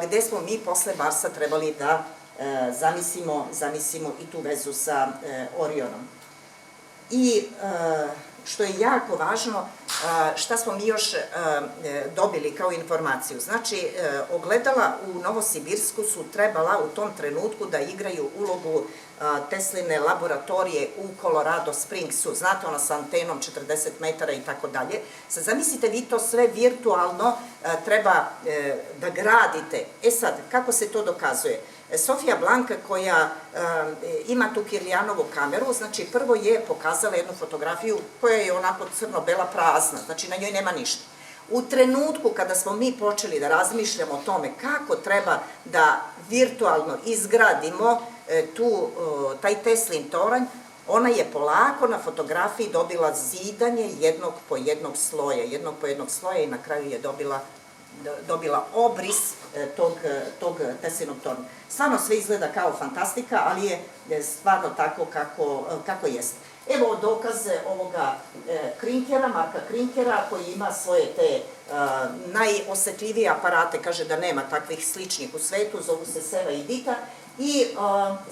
gde smo mi posle Marsa trebali da zamislimo i tu vezu sa Orionom. I što je jako važno, šta smo mi još dobili kao informaciju. Znači, ogledala u Novosibirsku su trebala u tom trenutku da igraju ulogu Tesline laboratorije u Colorado Springsu, znate, ona sa antenom 40 metara i tako dalje. Sad, zamislite, vi to sve virtualno treba da gradite. E sad, kako se to dokazuje? Sofija Blanka, koja ima tu Kirlijanovu kameru, znači prvo je pokazala jednu fotografiju koja je onako crno-bela prazna, znači na njoj nema ništa. U trenutku kada smo mi počeli da razmišljamo o tome kako treba da virtualno izgradimo taj Teslin toranj, ona je polako na fotografiji dobila zidanje jednog po jednog sloja i na kraju je dobila obris tog Teslinog tornja. Stvarno sve izgleda kao fantastika, ali je stvarno tako kako jeste. Evo dokaze ovoga Krinkera, Marka Krinkera, koji ima svoje te najosetljivije aparate, kaže da nema takvih sličnih u svetu, zovu se Seva i Dita, i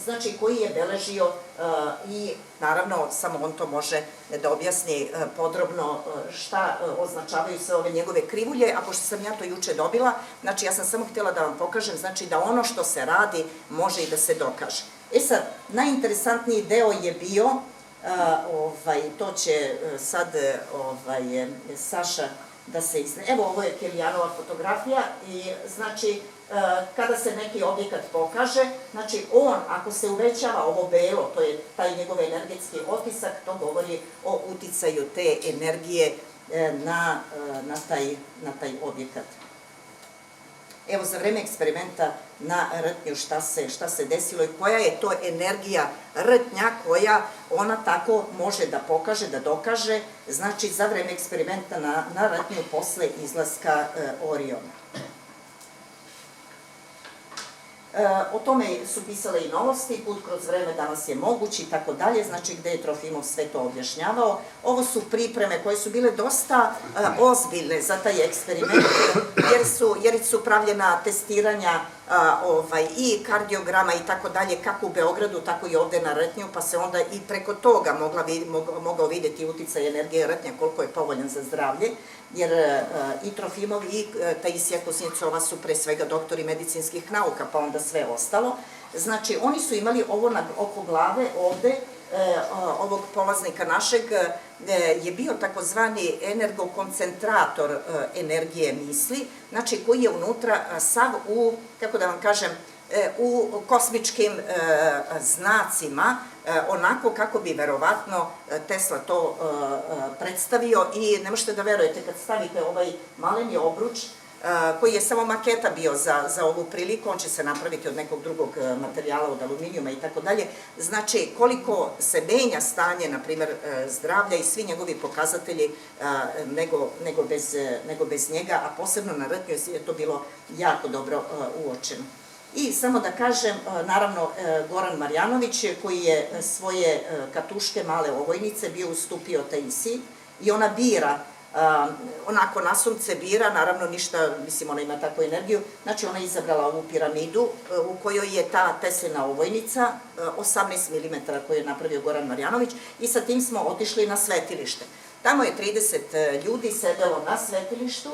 znači koji je beležio i naravno samo on to može da objasni podrobno šta označavaju sve ove njegove krivulje, a pošto sam ja to juče dobila, znači ja sam samo htjela da vam pokažem, znači da ono što se radi može i da se dokaže. E sad, najinteresantniji deo je bio, to će sad Saša da se izne. Evo, ovo je Kirlijanova fotografija i znači kada se neki objekat pokaže, znači on, ako se uvećava ovo belo, to je taj njegov energetski otisak, to govori o uticaju te energije na taj objekat. Evo, za vreme eksperimenta na rtnju šta se desilo i koja je to energija rtnja koja ona tako može da pokaže, da dokaže, znači za vreme eksperimenta na rtnju posle izlaska Oriona. O tome su pisale i Novosti, Put kroz vreme danas je moguć i tako dalje, znači gde je Trofimov sve to objašnjavao. Ovo su pripreme koje su bile dosta ozbiljne za taj eksperiment, jer su pravljena testiranja i kardiograma i tako dalje, kako u Beogradu, tako i ovde na Rtnju, pa se onda i preko toga mogao videti uticaj energije Rtnja, koliko je povoljan za zdravlje, jer i Trofimov i Taisija Kuznjecova su pre svega doktori medicinskih nauka, pa onda sve ostalo. Znači, oni su imali ovo oko glave ovde, ovog polaznika našeg, je bio takozvani energokoncentrator energije misli, znači koji je unutra sav u, kako da vam kažem, u kosmičkim znacima, onako kako bi verovatno Tesla to predstavio i ne možete da verujete kad stavite ovaj maleni obruč koji je samo maketa bio za ovu priliku, on će se napraviti od nekog drugog materijala, od aluminijuma i tako dalje. Znači, koliko se menja stanje, na primer, zdravlja i svi njegovi pokazatelji nego bez njega, a posebno na Rtnju je to bilo jako dobro uočeno. I samo da kažem, naravno, Goran Marjanović, koji je svoje katuške male ovojnice bio ustupio Taisiji i ona bira, onako nasumce bira, naravno ništa, mislim ona ima takvu energiju, znači ona je izabrala ovu piramidu u kojoj je ta Teslina ovojnica, 18 mm koju je napravio Goran Marjanović i sa tim smo otišli na svetilište. Tamo je 30 ljudi sedelo na svetilištu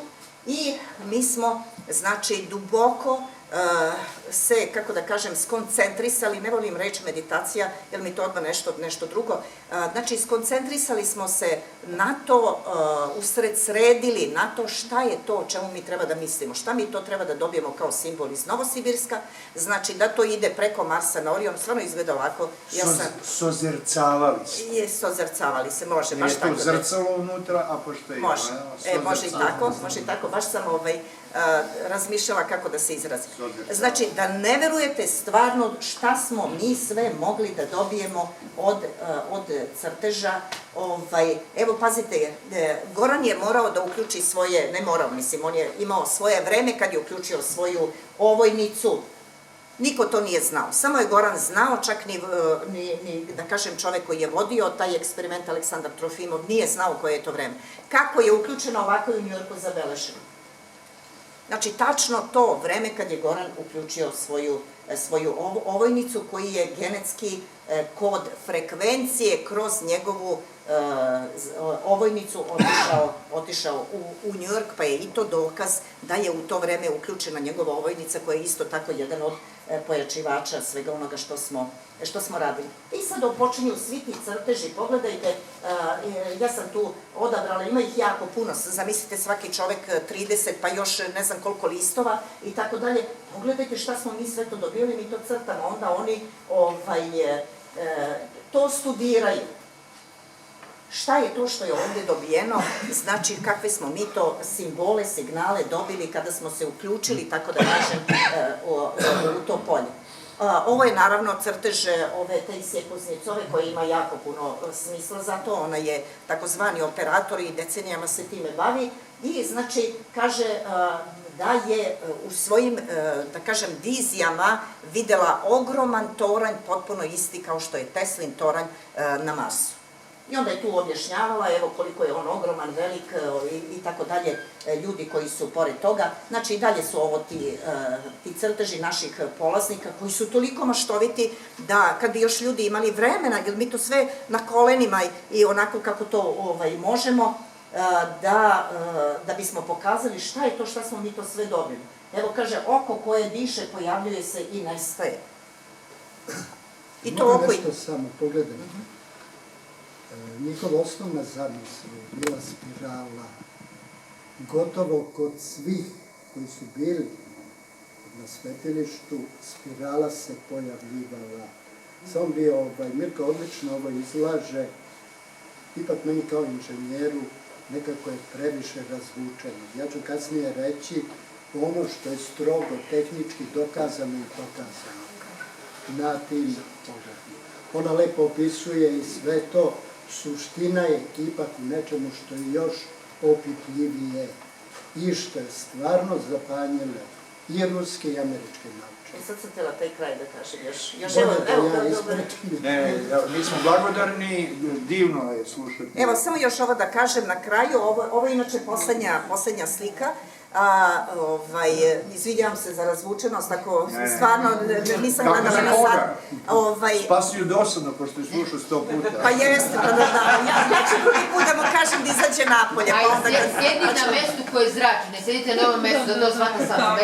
i mi smo, znači, duboko se, kako da kažem, skoncentrisali, ne volim reći meditacija, jer mi to odmah nešto drugo, znači skoncentrisali smo se na to, usredsredili na to šta je to o čemu mi treba da mislimo, šta mi to treba da dobijemo kao simbol iz Novosibirska, znači da to ide preko Marsa na Orion, stvarno izgleda ovako. Sozercavali se. Sozercavali se, može, baš tako. Nije to zrcalo unutra, a pošto je... Može i tako, baš sam razmišljala kako da se izrazim. Znači, da ne verujete stvarno šta smo mi sve mogli da dobijemo od crteža. Evo, pazite, Goran je morao da uključi svoje, ne morao, mislim, on je imao svoje vreme kad je uključio svoju ovojnicu. Niko to nije znao, samo je Goran znao, čak ni, da kažem, čovek koji je vodio taj eksperiment, Aleksandar Trofimov, nije znao koje je to vreme. Kako je uključeno, ovako je u Njujorku zabeleženo. Znači, tačno to vreme kad je Goran uključio svoju ovojnicu, koji je genetski kod frekvencije kroz njegovu ovojnicu otišao u Njujork, pa je i to dokaz da je u to vreme uključena njegova ovojnica, koja je isto tako jedan od pojačivača svega onoga što smo radili. I sad počinju svi ti crteži, pogledajte, ja sam tu odabrala, ima ih jako puno, zamislite svaki čovek 30, pa još ne znam koliko listova i tako dalje. Pogledajte šta smo mi sve to dobili, mi to crtamo, onda oni to studiraju. Šta je to što je ovde dobijeno, znači kakve smo mi to simbole, signale dobili kada smo se uključili, tako da kažem, u to polje. Ovo je naravno crtež ove Taisije Kuznjecove koja ima jako puno smisla za to, ona je takozvani operator i decenijama se time bavi i znači kaže da je u svojim, da kažem, vizijama videla ogroman toranj, potpuno isti kao što je Teslin toranj na Marsu. I onda je tu objašnjavala, evo koliko je on ogroman, velik i tako dalje, ljudi koji su pored toga. Znači i dalje su ovo ti crteži naših polaznika koji su toliko maštoviti da kad bi još ljudi imali vremena, jer mi to sve na kolenima i onako kako to možemo, da bismo pokazali šta je to, šta smo mi to sve dobili. Evo kaže, oko koje diše pojavljuje se i nestaje. Mogu nešto samo pogledati. Njihova osnovna zamisla je bila spirala. Gotovo kod svih koji su bili na svetilištu, spirala se pojavljivala. Samo bi Mirko odlično ovo izlaže, ipak meni kao inženjeru nekako je previše razvučeno. Ja ću kasnije reći ono što je strogo tehnički dokazano i pokazano na tim pogledima. Ona lepo opisuje i sve to. Suština je ipak u nečemu što je još opipljivije i što je stvarno zapanjilo i ruske i američke nauke. I sad sam htjela taj kraj da kažem još Ne, mi smo blagodarni, divno je slušati. Evo, samo još ovo da kažem na kraju, ovo je inače poslednja slika. Izvinjavam se za razvučenost, ako stvarno nisam gledala na sad. Spasio dosadno, pošto je slušao 100 puta. Pa jeste, ja ću drugi put da mu kažem da izađe napolje. Sjedi na mestu koje je zrači, ne sedite na ovom mestu, da to svaka sam,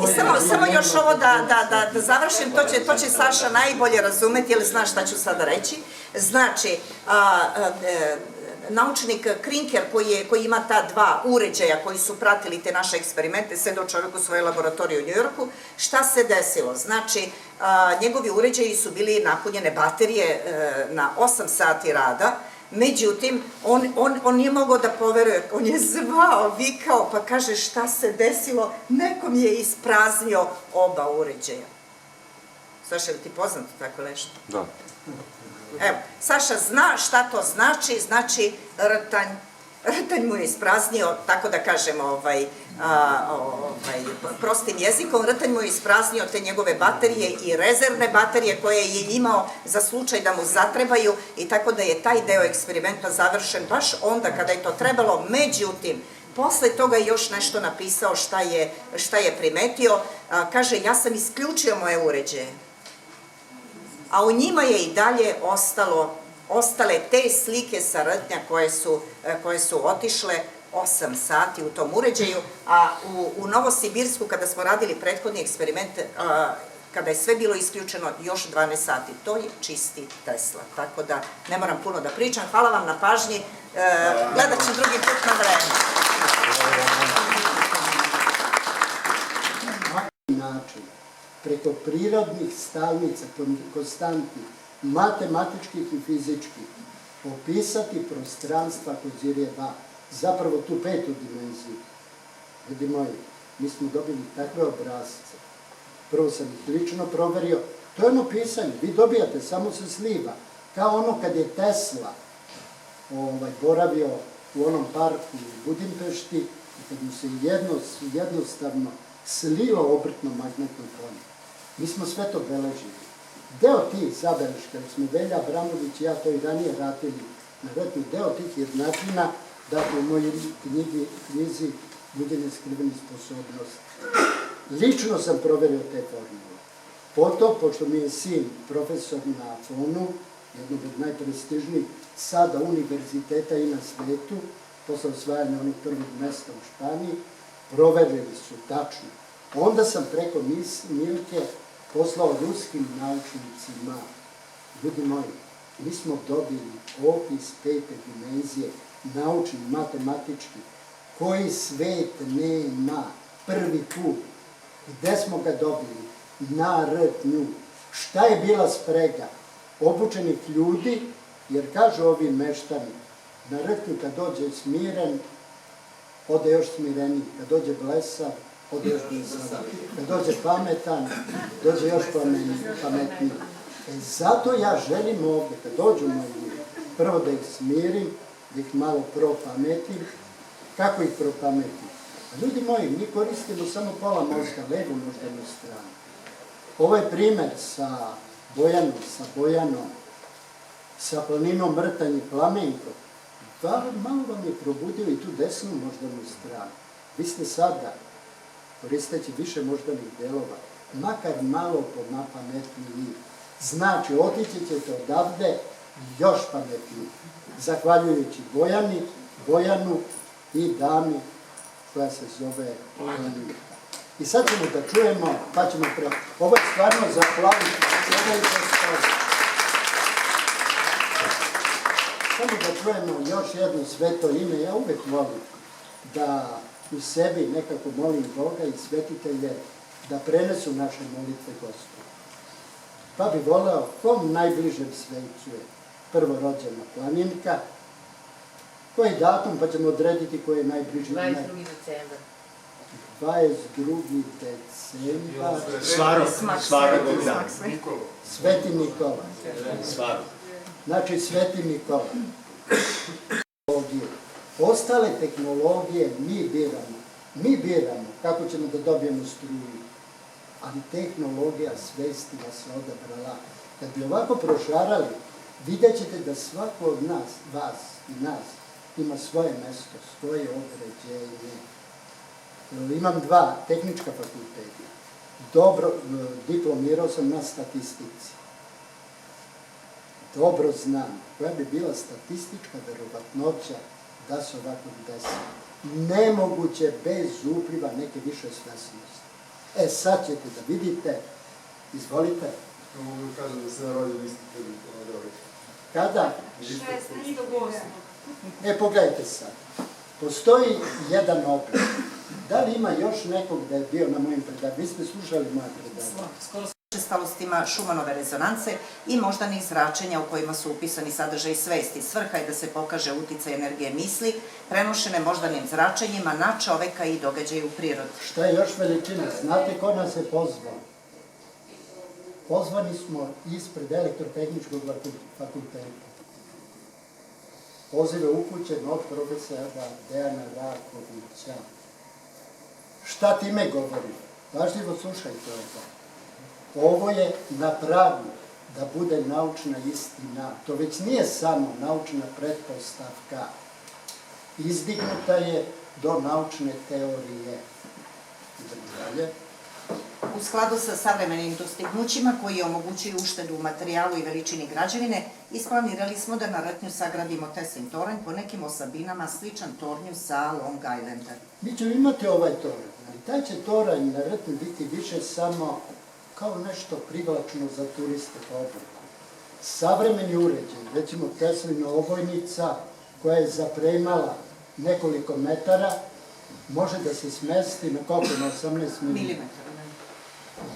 I samo još ovo da završim, to će Saša najbolje razumeti, jer znaš šta ću sada reći. Znači, naučnik Krinker koji ima ta dva uređaja koji su pratili te naše eksperimente, sedao čovjek u svojoj laboratoriji u Njujorku, šta se desilo? Znači, njegovi uređaji su bili napunjene baterije na 8 sati rada, međutim, on nije mogao da poveruje, on je zvao, vikao, pa kaže šta se desilo, nekom je ispraznio oba uređaja. Saša, je li ti poznato tako nešto? Da. Evo, Saša zna šta to znači, znači rtanj mu je ispraznio, tako da kažem prostim jezikom, rtanj mu je ispraznio te njegove baterije i rezervne baterije koje je imao za slučaj da mu zatrebaju i tako da je taj deo eksperimenta završen baš onda kada je to trebalo, međutim, posle toga je još nešto napisao šta je primetio, kaže ja sam isključio moje uređaje, a u njima je i dalje ostale te slike sa rtnja koje su otišle 8 sati u tom uređaju, a u Novosibirsku kada smo radili prethodni eksperiment, kada je sve bilo isključeno, još 12 sati. To je čisti Tesla, tako da ne moram puno da pričam. Hvala vam na pažnji, gledat ću drugi put na vreme. Način, preko prirodnih stalnica, konstantnih, matematičkih i fizičkih, opisati prostranstva Kozirjeva, zapravo tu petu dimenziju. Ljudi moji, mi smo dobili takve obrazce. Prvo sam ih lično proverio. To je ono pisanje, vi dobijate, samo se sliva. Kao ono kad je Tesla boravio u onom parku u Budimpešti i kad mu se jednostavno slilo obrtno magnetno polje. Mi smo sve to beležili. Deo tih zabeleška, smo Velja Abramović i ja to i ranije radili na rtnju, deo tih jednačina, dakle u mojoj knjizi Ljudi neskriveni sposobnosti. Lično sam proverio te formule. Potom, pošto mi je sin profesor na FON-u, jednog od najprestižnijih sada univerziteta i na svetu, posle osvajanja onog prvog mesta u Španiji, proverili su tačno. Onda sam preko Milke poslao ruskim naučnicima. Ljudi moji, mi smo dobili opis pete dimenzije, naučni, matematički, koji svet nema prvi put. Gde smo ga dobili? Na rtnju. Šta je bila sprega? Obučenih ljudi, jer kažu ovi meštani, na rtnju kad dođe smiren, ode još smireniji. Kad dođe blesav, ode još blesav. Kad dođe pametan, dođe još pametniji. Zato ja želim ovdje, kad dođu moji ljudi, prvo da ih smirim, da ih malo propametim. Kako ih propametim? Ljudi moji, mi koristimo samo pola mozga, levu moždanu stranu. Ovaj primer sa Bojanom, sa planinom Rtanj i Plamenko, malo vam je probudio i tu desnu moždanu stranu. Vi ste sada, koristeći više moždanih delova, makar malo pametniji. Znači, otići ćete odavde još pametniji. Zahvaljujući Bojanu i dami koja se zove Planinka. I sad ćemo da čujemo, pa ćemo ovo je stvarno za Planinka. Samo da čujemo još jedno sveto ime. Ja uvek volim da u sebi nekako molim Boga i svetitelje da prenesu naše molitve Gospodu. Pa bi voleo kom najbližem sveću je prvorođena Planinka, koji datum, pa ćemo odrediti koji je najbliži. 22. decembar. 22. decembar. Svarog dan. Sveti Nikola. Svarog. Znači, Sveti Nikola. Ostale tehnologije mi biramo. Mi biramo kako ćemo da dobijemo struju. ali tehnologija svesti vas je odabrala. Kad bi ovako prošarali, vidjet ćete da svako od nas, vas i nas, ima svoje mesto, svoje određenje. Imam 2 tehnička fakulteta. Dobro, diplomirao sam na statistici. Dobro znam koja bi bila statistička verovatnoća da se ovako desi. Nemoguće bez upliva neke više svesnosti. Sad ćete da vidite, izvolite. Mogu kažem da se narodili isti prvi. Kada? 16.8. Pogledajte sad. Postoji jedan oblik. Da li ima još nekog da je bio na mojim predavanjima? Vi ste slušali moje predavanje? Skoro učestalostima Šumanove rezonance i moždanih zračenja u kojima su upisani sadržaj svesti. Svrha je da se pokaže uticaj energije misli, prenošene moždanim zračenjima na čoveka i događaje u prirodi. Šta je još veličina? Znate ko nas je pozvao? Pozvani smo ispred Elektrotehničkog fakulteta. Poziv je upućen od profesora Dejana Rakovića. Šta time govori? Pažljivo slušajte ovo. Ovo je na pragu da bude naučna istina. To već nije samo naučna pretpostavka. Izdignuta je do naučne teorije. Idemo dalje. U skladu sa savremenim dostignućima koji omogućuju uštedu u materijalu i veličini građevine, isplanirali smo da na Rtnju sagradimo Teslin toranj po nekim osobinama sličan tornju sa Long Islanda. Mi ćemo imati ovaj toranj, ali taj će toranj na Rtnju biti više samo kao nešto privlačno za turiste po obliku. Savremeni uređaj, recimo Teslina ovojnica koja je zapremala nekoliko metara, može da se smesti na koliko? Na 18 milimetara.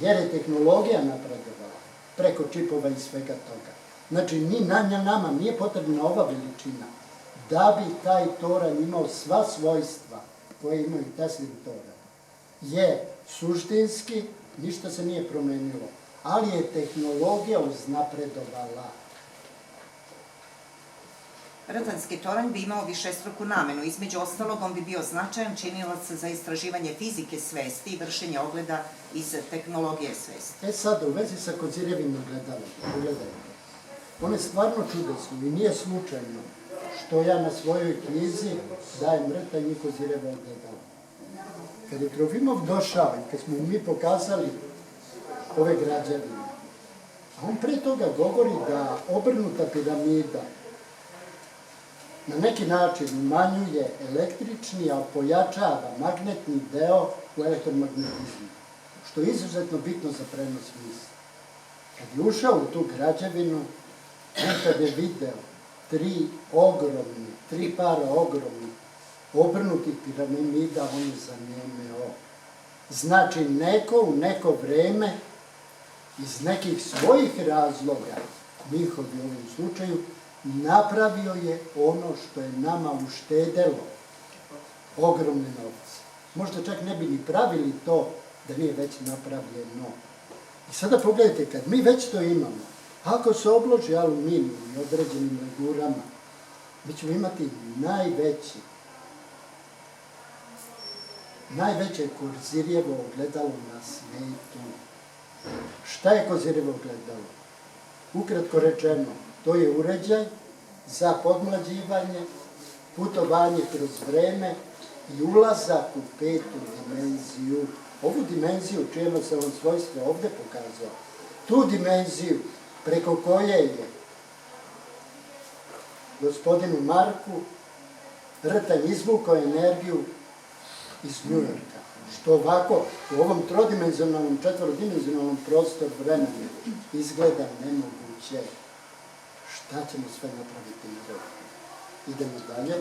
Jer je tehnologija napredovala preko čipova i svega toga. Znači, nama nije potrebna ova veličina da bi taj toranj imao sva svojstva koje imaju Teslin toranj. Jer suštinski ništa se nije promenilo, ali je tehnologija uznapredovala. Rtanjski toranj bi imao višestruku namenu. Između ostalog, on bi bio značajan činilac za istraživanje fizike svesti i vršenje ogleda iz tehnologije svesti. Sada, u vezi sa Kozirjevim ogledalom, pogledajte. Ono je stvarno čudesno i nije slučajno što ja na svojoj knjizi dajem Rtanj i Kozirjevo ogledalo. Kad je Trofimov došao i kad smo mi pokazali ove građevine, on pre toga govori da obrnuta piramida na neki način umanjuje električni, a pojačava magnetni deo u elektromagnetizmu, što je izuzetno bitno za prenos misli. Kad je ušao u tu građevinu, on kad je video tri para ogromnih obrnutih piramida, on je zanimeo. Znači, neko u neko vreme iz nekih svojih razloga, njihovi u ovom slučaju, napravio je ono što je nama uštedelo ogromne novce. Možda čak ne bi ni pravili to da nije već napravljeno. I sada pogledajte, kad mi već to imamo, ako se obloži aluminijum i određenim legurama, mi ćemo imati najveće Kozirjevo ogledalo na svetu. Šta je Kozirjevo ogledalo? Ukratko rečeno, to je uređaj za podmlađivanje, putovanje kroz vreme i ulazak u 5. dimenziju. Ovu dimenziju, čijemo se vam svojstvo ovde pokazao, tu dimenziju preko koje je gospodinu Marku Rtanj izvukao energiju iz Njujorka. Što ovako, u ovom trodimenzionalnom, četvorodimenzionalnom prostoru vremena izgleda nemoguće. Šta ćemo sve napraviti na ovo? Idemo dalje.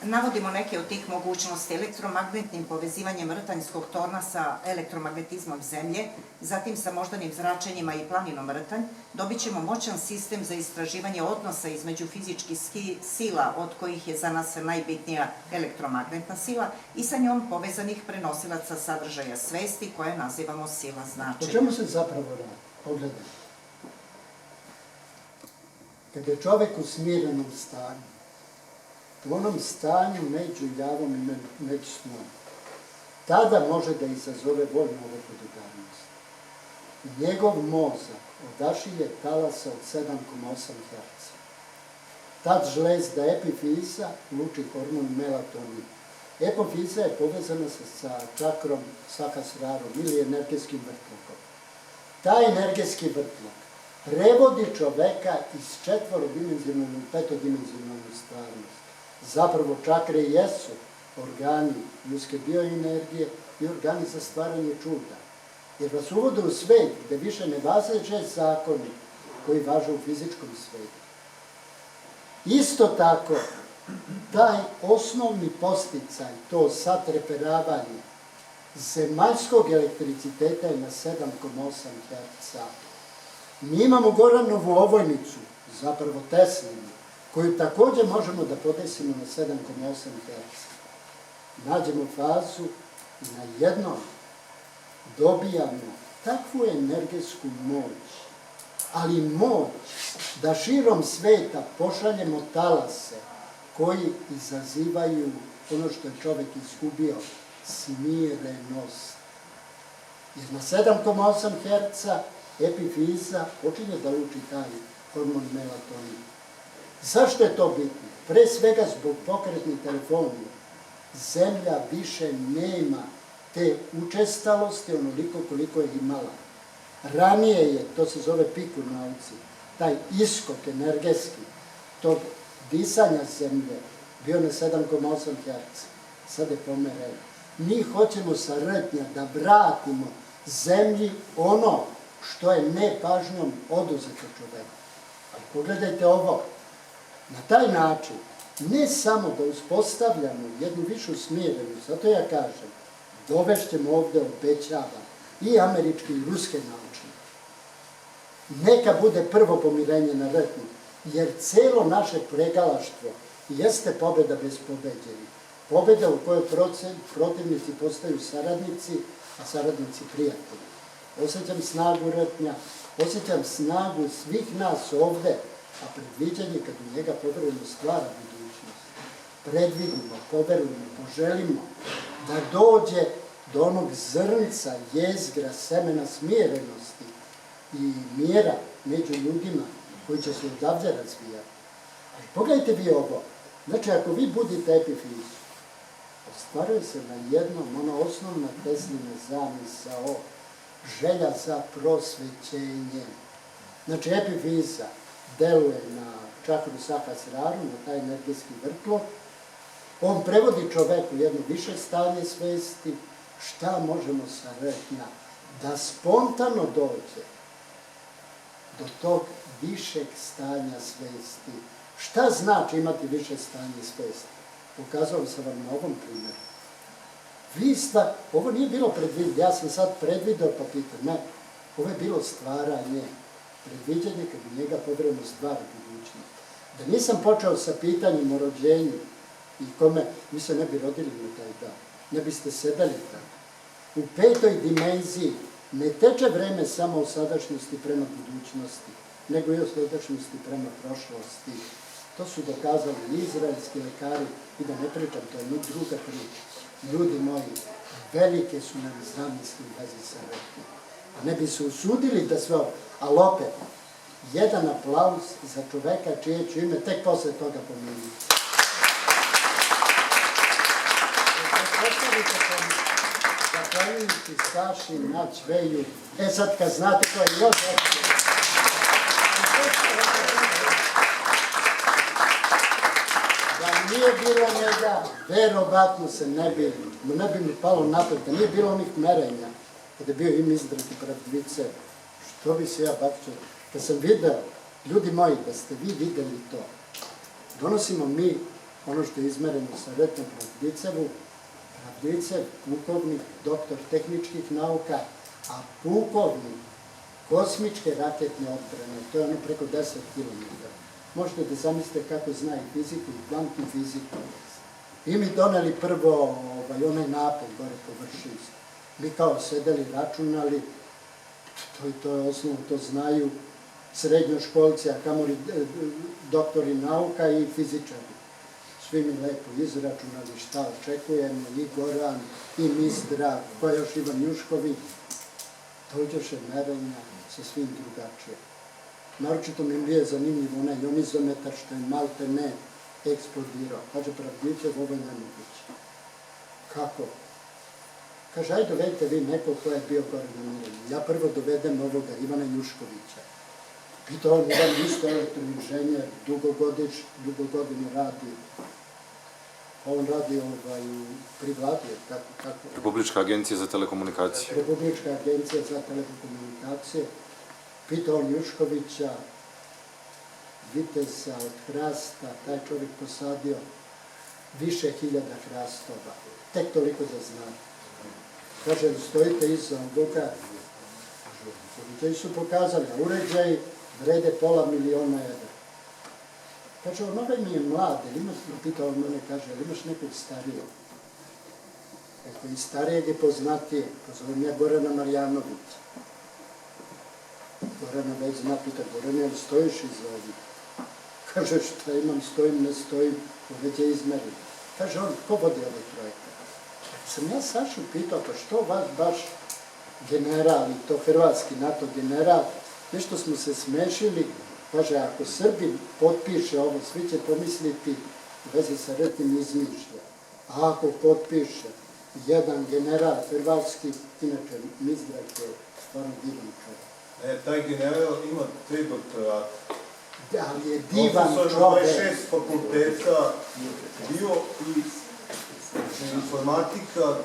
Navodimo neke od tih mogućnosti elektromagnetnim povezivanjem Rtanjskog torna sa elektromagnetizmom Zemlje, zatim sa moždanim zračenjima i planinom Rtanj, dobit ćemo moćan sistem za istraživanje odnosa između fizičkih sila, od kojih je za nas najbitnija elektromagnetna sila, i sa njom povezanih prenosilaca sadržaja svesti, koje nazivamo sila značenja. O čemu se zapravo radi? Pogledajte. Kada je čovek u smirenom stanju, u onom stanju među javom i među snom, tada može da izazove voljnu overpodudarnost. Njegov mozak odašilje talasa od 7,8 Hz. Tad žlezda epifiza luči hormon melatonin. Epifiza je povezana sa čakrom Sahasrarom ili energetskim vrtlokom. Taj energetski vrtlok prevodi čoveka iz četvorodimenzionalnu u petodimenzionalnu stvarnost. Zapravo čakre jesu organi ljudske bioenergije i organi za stvaranje čuda. Jer vas uvode u svet gde više ne važeće zakoni koji važe u fizičkom svetu. Isto tako, taj osnovni posticaj, to satreperavanje zemaljskog elektriciteta je na 7,8 Hz. Mi imamo Goranovu ovojnicu, zapravo Teslinu, koju također možemo da podesimo na 7,8 Hz. Nađemo fazu i na jednom dobijamo takvu energetsku moć, ali moć da širom sveta pošaljemo talase koji izazivaju ono što je čovek izgubio, smirenost. Jer na 7,8 Hz epifiza počinje da luči taj hormon melatonin. Zašto je to bitno? Pre svega zbog pokretnih telefonija. Zemlja više nema te učestalosti onoliko koliko je imala. Ranije je, to se zove pik u nauci, taj iskok energetski, tog disanja zemlje bio na 7,8 Hz. Sad je pomereno. Mi hoćemo sa rtnja da vratimo zemlji ono što je nepažnjom oduzeto čoveku. Ali pogledajte ovo. Na taj način, ne samo da uspostavljamo jednu višu smirenost, zato ja kažem, dovešćemo ovde, obećavam, i američki i ruske naučnike. Neka bude prvo pomirenje na rtnju, jer celo naše pregalaštvo jeste pobeda bez pobeđenih. Pobeda u kojoj protivnici postaju saradnici, a saradnici prijatelji. Osjećam snagu rtnja, osjećam snagu svih nas ovde, a predviđanje kad u njega poverujemo stvara budućnost. Predvidimo, poverujemo, poželimo da dođe do onog zrnca, jezgra, semena smirenosti i mjera među ljudima koji će se odavde razvijati. Ali pogledajte vi ovo. Znači, ako vi budite epifizu, ostvaruje se na jednom, ona osnovna Teslina zamisao, želja za prosvećenjem. Znači, epifiza deluje na čakru Sahasraru, na taj energetski vrtlog. On prevodi čoveku jedno više stanje svesti. Šta možemo sa rtnja? Da spontano dođe do tog višeg stanja svesti. Šta znači imati više stanje svesti? Pokazao sam vam na ovom primjeru. Ovo nije bilo predviđeno, ja sam sad predvideo pa pitam, ne, ovo je bilo stvaranje, predviđanje kad u njega poverujemo stvar budućnost. Da nisam počeo sa pitanjem o rođenju i kome, mi se ne bi rodili na taj dan, ne biste sedeli tako. U petoj dimenziji ne teče vreme samo od sadašnjosti prema budućnosti, nego i od sadašnjosti prema prošlosti. To su dokazali izraelski lekari i da ne pričam, to je druga priča. Ljudi moji, velike su nam zamisli u vezi sa rtnjom. A ne bi se usudili da sve ovo, ali opet, jedan aplauz za čoveka čije ću ime tek posle toga pomenuti. Zahvaljujući Saši na Čveju. Sad kad znate ko je još da nije bilo njega, verovatno se ne bi mi palo napred, da nije bilo onih merenja, kada je bio im izdrati pravdvice, što bi se ja bakćao. Kad sam video, ljudi moji, da ste vi videli to, donosimo mi ono što je izmereno sa retnom pravdvicevu, Pravdvicev, pukovnik, doktor tehničkih nauka, a pukovnik kosmičke raketne odbrane, to je ono preko 10 km. Možete da zamislite kako zna i fiziku i kvantnu fiziku. I mi doneli prvo onaj napad gore površinski. Mi kao sedeli, računali, to je osnovno, to znaju srednjoškolci, a kamoli doktori nauka i fizičari. svi mi lepo izračunali šta očekujemo, i Goran, i Mizdra, ko još Ivan Jušković, dođoše merenja sa svim drugačije. Naročito mi je zanimljivo onaj ionizometar što je malte ne eksplodirao. Kaže, Pravdićev, ovo je nemoguće. Kako? Kaže, ajde dovedite vi nekog ko je bio gore na mirenju. Ja prvo dovedem ovoga Ivana Juškovića. Pitao on, Ivan isto elektroinženjer, dugo godina radi. On radi pri vladi, tako. Republička agencija za telekomunikacije. Republička agencija za telekomunikacije. Pitao on Juškovića, viteza od hrasta, taj čovjek posadio više hiljada hrastova. Tek toliko da zna. Kaže, stojite iza ovoga. Uređaji su pokazali, a uređaji vrede $500.000 evra. Kaže, ovaj mi je mlad, pitao on mene, kaže, ali imaš nekog starijog? Eko, i starijeg je poznatije, pozovem ja Gorana Marjanovića. Gorana već zna, pita, Goran, jel stojiš iza ovih? Kaže, šta imam, stojim, ne stojim, uređaj izmerim. Kaže on, ko vodi ovaj projekat? Sam ja Sašu pitao, pa što vas baš general, i to hrvatski NATO general, nešto smo se smešili, kaže, ako Srbi potpiše ovo, svi će pomisliti u vezi sa ratnim izmišlja. A ako potpiše jedan general hrvatski, inače Mizrak je stvarno divan čovjek. Taj general ima 3 doktorata. Ali je divan čovjek. 26 fakulteta bio i informatika,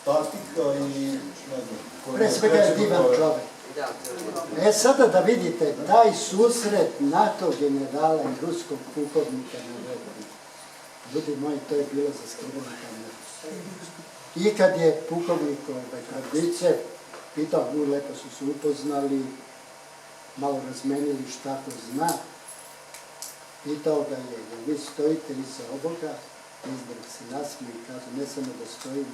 statika i ne znam. Pre svega je divan čovjek. Sada da vidite, taj susret NATO generala i ruskog pukovnika na Rebri. Ljudi moji, to je bilo za skrivenu kameru. I kad je pukovnik Pravdićev pitao, lepo su se upoznali, malo razmenili šta ko zna, pitao ga je, jel vi stojite iza ovoga? Izdrag se nasmije i kaže, ne samo da stojim,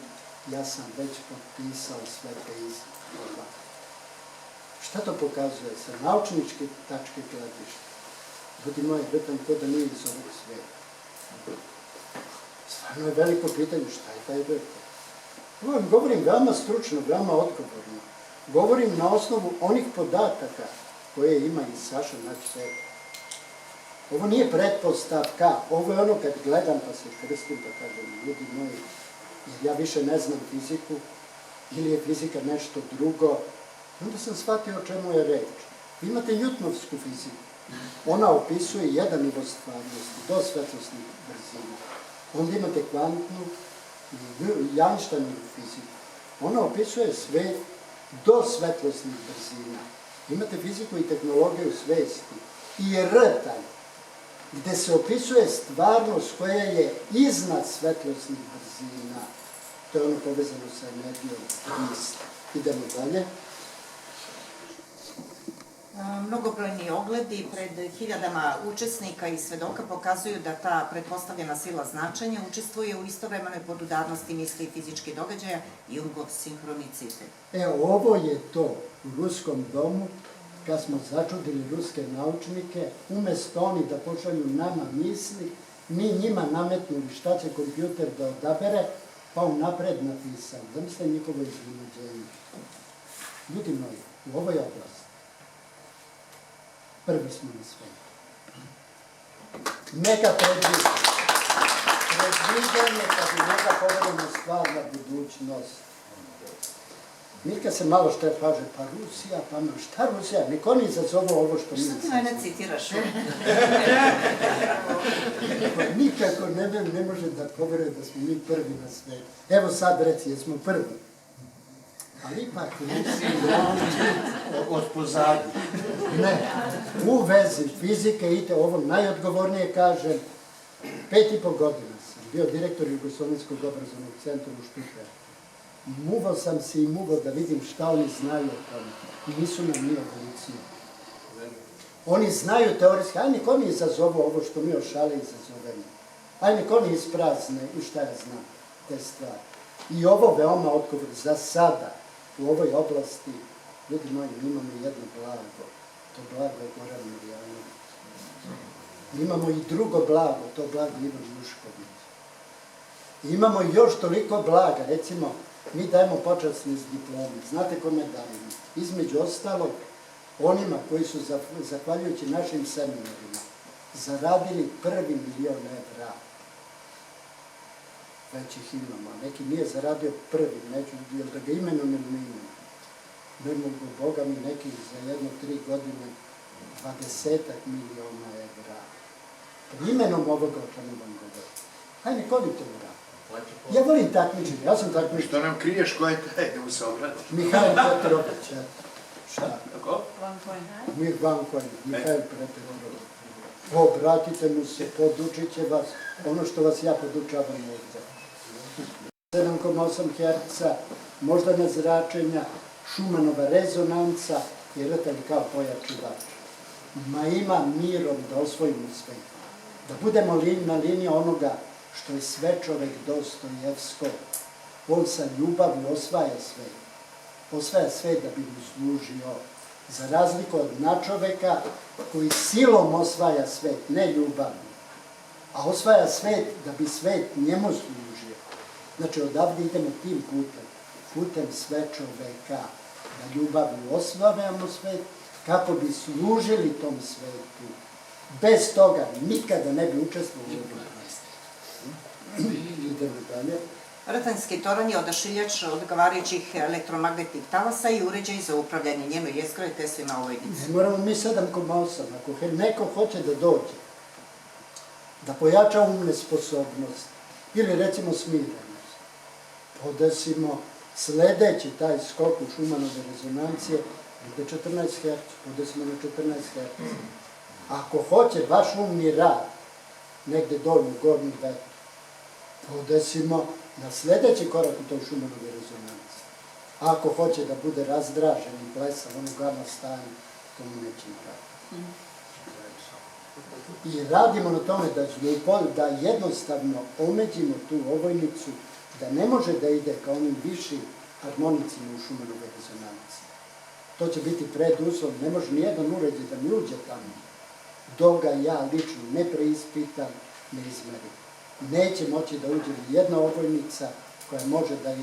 ja sam već potpisao sve te izgleda. Šta to pokazuje? Sa naučničke tačke gledišta. Ljudi moji, vrtam ko da nije iz ovog svijeta. Stvarno je veliko pitanje, šta je taj vrtam? Ovo vam govorim veoma stručno, veoma odgovorno. Govorim na osnovu onih podataka koje ima i Saša Nač. Ovo nije pretpostavka, ovo je ono kad gledam pa se krstim pa kažem, ljudi moji, ja više ne znam fiziku, ili je fizika nešto drugo. Onda sam shvatio o čemu je reč. Vi imate Newtonovsku fiziku. Ona opisuje jedan nivo stvarnosti, do svetlosnih brzina. Onda imate kvantnu i Einsteinovu fiziku. Ona opisuje sve do svetlosnih brzina. Imate fiziku i tehnologiju svesti. I rtaj, gde se opisuje stvarnost koja je iznad svetlosnih brzina. To je ono povezano sa energijom misli. Idemo dalje. Mnogobrojni ogledi pred hiljadama učesnika i svedoka pokazuju da ta pretpostavljena sila značenja učestvuje u istovremenoj podudarnosti misli i fizičkih događaja i Jungov sinhronicitet. Ovo je to u Ruskom domu, kad smo začudili ruske naučnike, umesto oni da pošalju nama misli, mi njima nametnuli šta će kompjuter da odabere, pa unapred napisao. Zamislite njihovo iznenađenje. Ljudi moji, u ovoj oblasti prvi smo na svetu. Neka predviđenje kad i neka povedemo stvar na budućnost. Milka se malo što kaže, pa Rusija, pa šta Rusija? Nek oni izazovu ovo što mi... Što ti mene citiraš? Nikako ne može da poveruje da smo mi prvi na svetu. Evo sad reci, jesmo prvi. Ali ipak od pozadnje. Ne, u vezi fizike, idite ovo najodgovornije kažem, 5,5 godina sam bio direktor Jugoslovenskog obrazovnog centra u Štutgartu. Muvao sam se i muvao da vidim šta oni znaju o tome. I nisu nam ni evoluciju. Oni znaju teorijski, aj nek oni izazovu ovo što mi ošale izazovemo. Aj nek oni isprazne i šta ja znam, te stvari. I ovo veoma odgovor za sada u ovoj oblasti, ljudi moji, mi imamo jedno blago. To blago je Goran Marjanović. Imamo i drugo blago, to blago Ivan Jušković. Imamo još toliko blaga, recimo, mi dajemo počasne diplome. Znate kome dajemo? Između ostalog, onima koji su, zahvaljujući našim seminarima, zaradili €1 milion. Već ih imamo. Neki nije zaradio prvi, neću da ga imenom ili ne imenom. Ne mogu, Boga mi, neki za 1-3 godine 20 miliona evra. Imenom ovoga o čemu vam govorim. Hajde, ko bi to uradio? Ja volim takmičenje, ja sam takmičenje. Što nam kriješ ko je taj da mu se obradiš? Mihajl Petrović, šta? Tako? Mihajl Petrović. Obratite mu se, podučit će vas ono što vas ja podučavam ovdje. 7,8 Hz, moždana zračenja, Šumanova rezonanca i rtanje kao pojačivač. Ma ima mirom da osvojimo sve. Da budemo na liniji onoga što je sve čovek Dostojevsko. On sa ljubavi osvaja sve. Osvaja sve da bi mu služio. Za razliku od načoveka koji silom osvaja svet, ne ljubavno. A osvaja svet da bi svet njemu služio. Znači, odavde idemo tim putem. Putem sve čoveka. Da ljubavno osvajamo svet kako bi služili tom svetu. Bez toga nikada ne bi učestvovali u ljubavnosti. Idemo dalje. Rtanjski toranj je odašiljač odgovarajućih elektromagnetnih talasa i uređaj za upravljanje njenoj jezgroj Teslina ovojnice. Ne moramo mi 7,8. Ako neko hoće da dođe, da pojača umne sposobnosti, ili recimo smirenost, podesimo sledeći taj skok u Šumanove rezonancije, ide 14 Hz, podesimo na 14 Hz. Ako hoće baš umni rad, negde dolju, gornji vetru, podesimo na sledeći korak u toj Šumanove rezonancije. Ako hoće da bude razdražen i plesan, ono gama stanje, to mu nećemo raditi. I radimo na tome da jednostavno omeđimo tu ovojnicu, da ne može da ide ka onim višim harmonicima u Šumanove rezonancije. To će biti preduslov, ne može nijedan uređaj da mi uđe tamo, dok ga ja lično ne preispitam, ne izmerim. Neće moći da uđe jedna ovojnica koja može da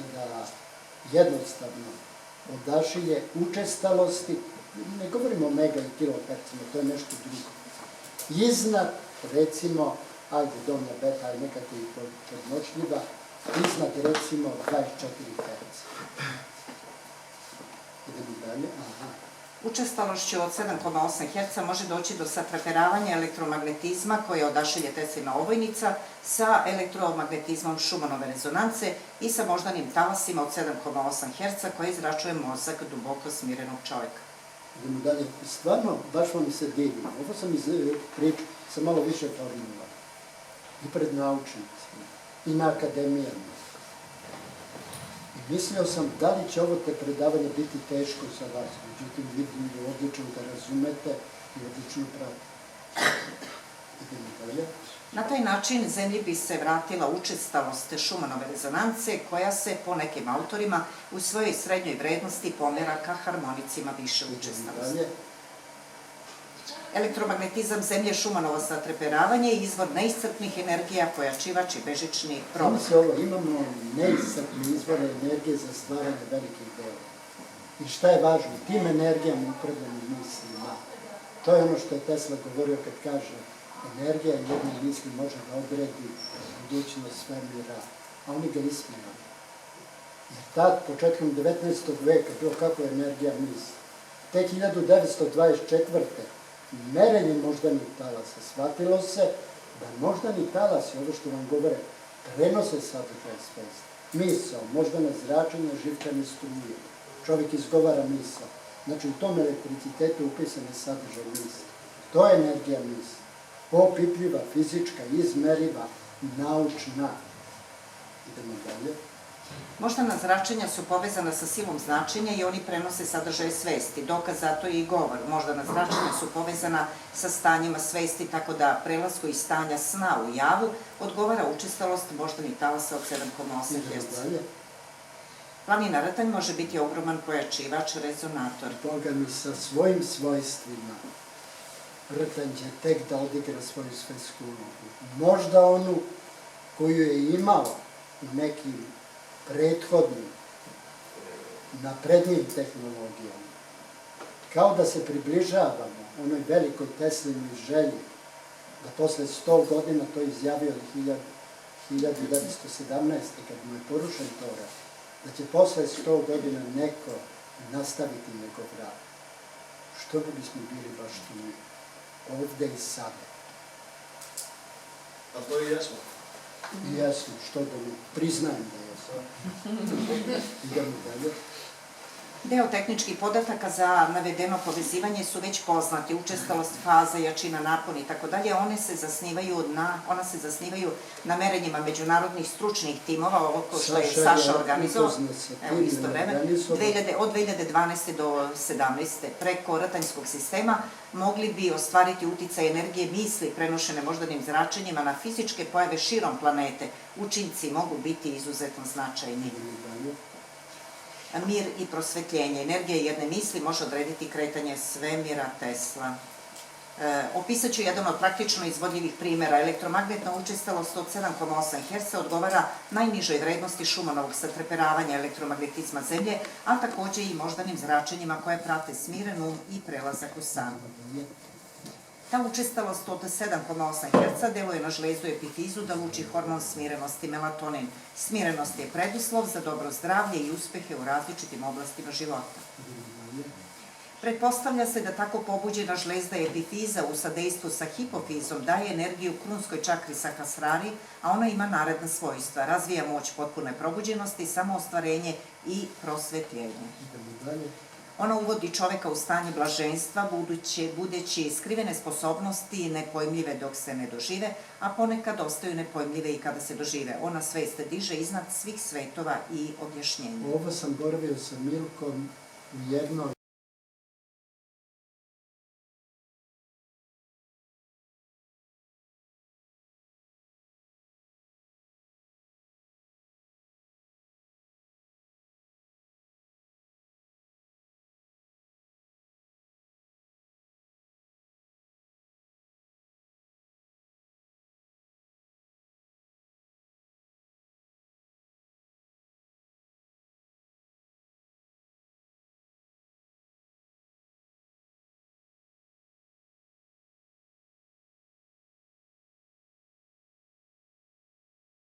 jednostavno odašilje učestalosti, ne govorimo o mega i kilohercima, to je nešto drugo. Iznad, recimo, ajde donja beta, ajde nekako i podnošljiva, iznad recimo 24 Hz. Idemo dalje, aha. Učestalošću od 7,8 Hz može doći do satraperavanja elektromagnetizma koje odašilje Teslina ovojnica sa elektromagnetizmom Šumanove rezonance i sa moždanim talasima od 7,8 Hz koje izračuje mozak duboko smirenog čovjeka. Idemo dalje. Stvarno, baš vam se divim. Ovo sam pričao sa malo više formula. I pred naučnicima, i na akademijama. I mislio sam da li će ovo te predavanje biti teško sa vas. Međutim, vidim da odlično da razumete i odlično pratite. Idemo dalje. Na taj način zemlji bi se vratila učestalost Šumanove rezonance koja se po nekim autorima u svojoj srednjoj vrednosti pomera ka harmonicima više učestalosti. Elektromagnetizam zemlje Šumanovo satraperavanje je izvor neiscrpnih energija, pojačivač i bežični provod. Imamo neiscrpne izvore energije za stvaranje velikih dela. I šta je važno? Tim energijama upravljamo mislima. To je ono što je Tesla govorio kad kaže energija jedne misli može da odredi budućnost svemira, a oni ga ismijali. Jer tad, početkom 19. veka, bilo kako je energija misli. Tek 1924. merenjem moždanih talasa shvatilo se da moždani talasi, ovo što vam govore, prenose sadržaj svesti. Misao, moždana zračenja, živčane struje. Čovjek izgovara misao. Znači, u tom elektricitetu upisan je sadržaj misli. To je energija misli. Opipljiva, fizička, izmeriva, naučna. Idemo dalje. Moždana zračenja su povezana sa silom značenja i oni prenose sadržaje svesti. Dokaz za to je i govor. Moždana zračenja su povezana sa stanjima svesti, tako da prelasku iz stanja sna u javu odgovara učestalost moždanih talasa od 7,8 Hz. Planina Rtanj može biti ogroman pojačivač, rezonator. Boga mi sa svojim svojstvima Rtanj će tek da odigra svoju svetsku ulogu. Možda onu koju je imao u nekim prethodnim, naprednim tehnologijama. Kao da se približavamo onoj velikoj Teslinoj želji, da posle 100 godina, to je izjavio 1917. kad mu je porušen Torat, da će posle 100 godina neko nastaviti njegov rad. Što bi bismo bili baš tu ovde i sada? A to i jesmo. I jesmo, što da ne priznajem da jesmo. Idemo dalje. Deo tehničkih podataka za navedeno povezivanje su već poznati, učestalost faza, jačina, napon i tako dalje. Ona se zasnivaju na merenjima međunarodnih stručnih timova, ovo ko što je Saša organizovao, evo isto vreme, od 2012. do 2017. preko rtanjskog sistema mogli bi ostvariti uticaj energije misli prenošene moždanim zračenjima na fizičke pojave širom planete. Učinci mogu biti izuzetno značajni. Mir i prosvetljenje. Energija jedne misli može odrediti kretanje svemira. Tesla. Opisat ću jedan od praktično izvodljivih primjera. Elektromagnetna učestalost od 7,8 Hz odgovara najnižoj vrednosti Šumanovog satreperavanja elektromagnetizma Zemlje, a takođe i moždanim zračenjima koje prate smiren um i prelazak u san. Ta učestalost od 7,8 Hz deluje na žlezdu epifizu da luči hormon smirenosti melatonin. Smirenost je preduslov za dobro zdravlje i uspehe u različitim oblastima života. Pretpostavlja se da tako pobuđena žlezda epifiza u sadejstvu sa hipofizom daje energiju krunskoj čakri Sahasrari, a ona ima naredna svojstva. Razvija moć potpune probuđenosti, samoostvarenje i prosvetljenje. Ona uvodi čoveka u stanje blaženstva, budeći skrivene sposobnosti nepojmljive dok se ne dožive, a ponekad ostaju nepojmljive i kada se dožive. Ona svest diže iznad svih svetova i objašnjenja. Ovo sam boravio sa Milkom u jednoj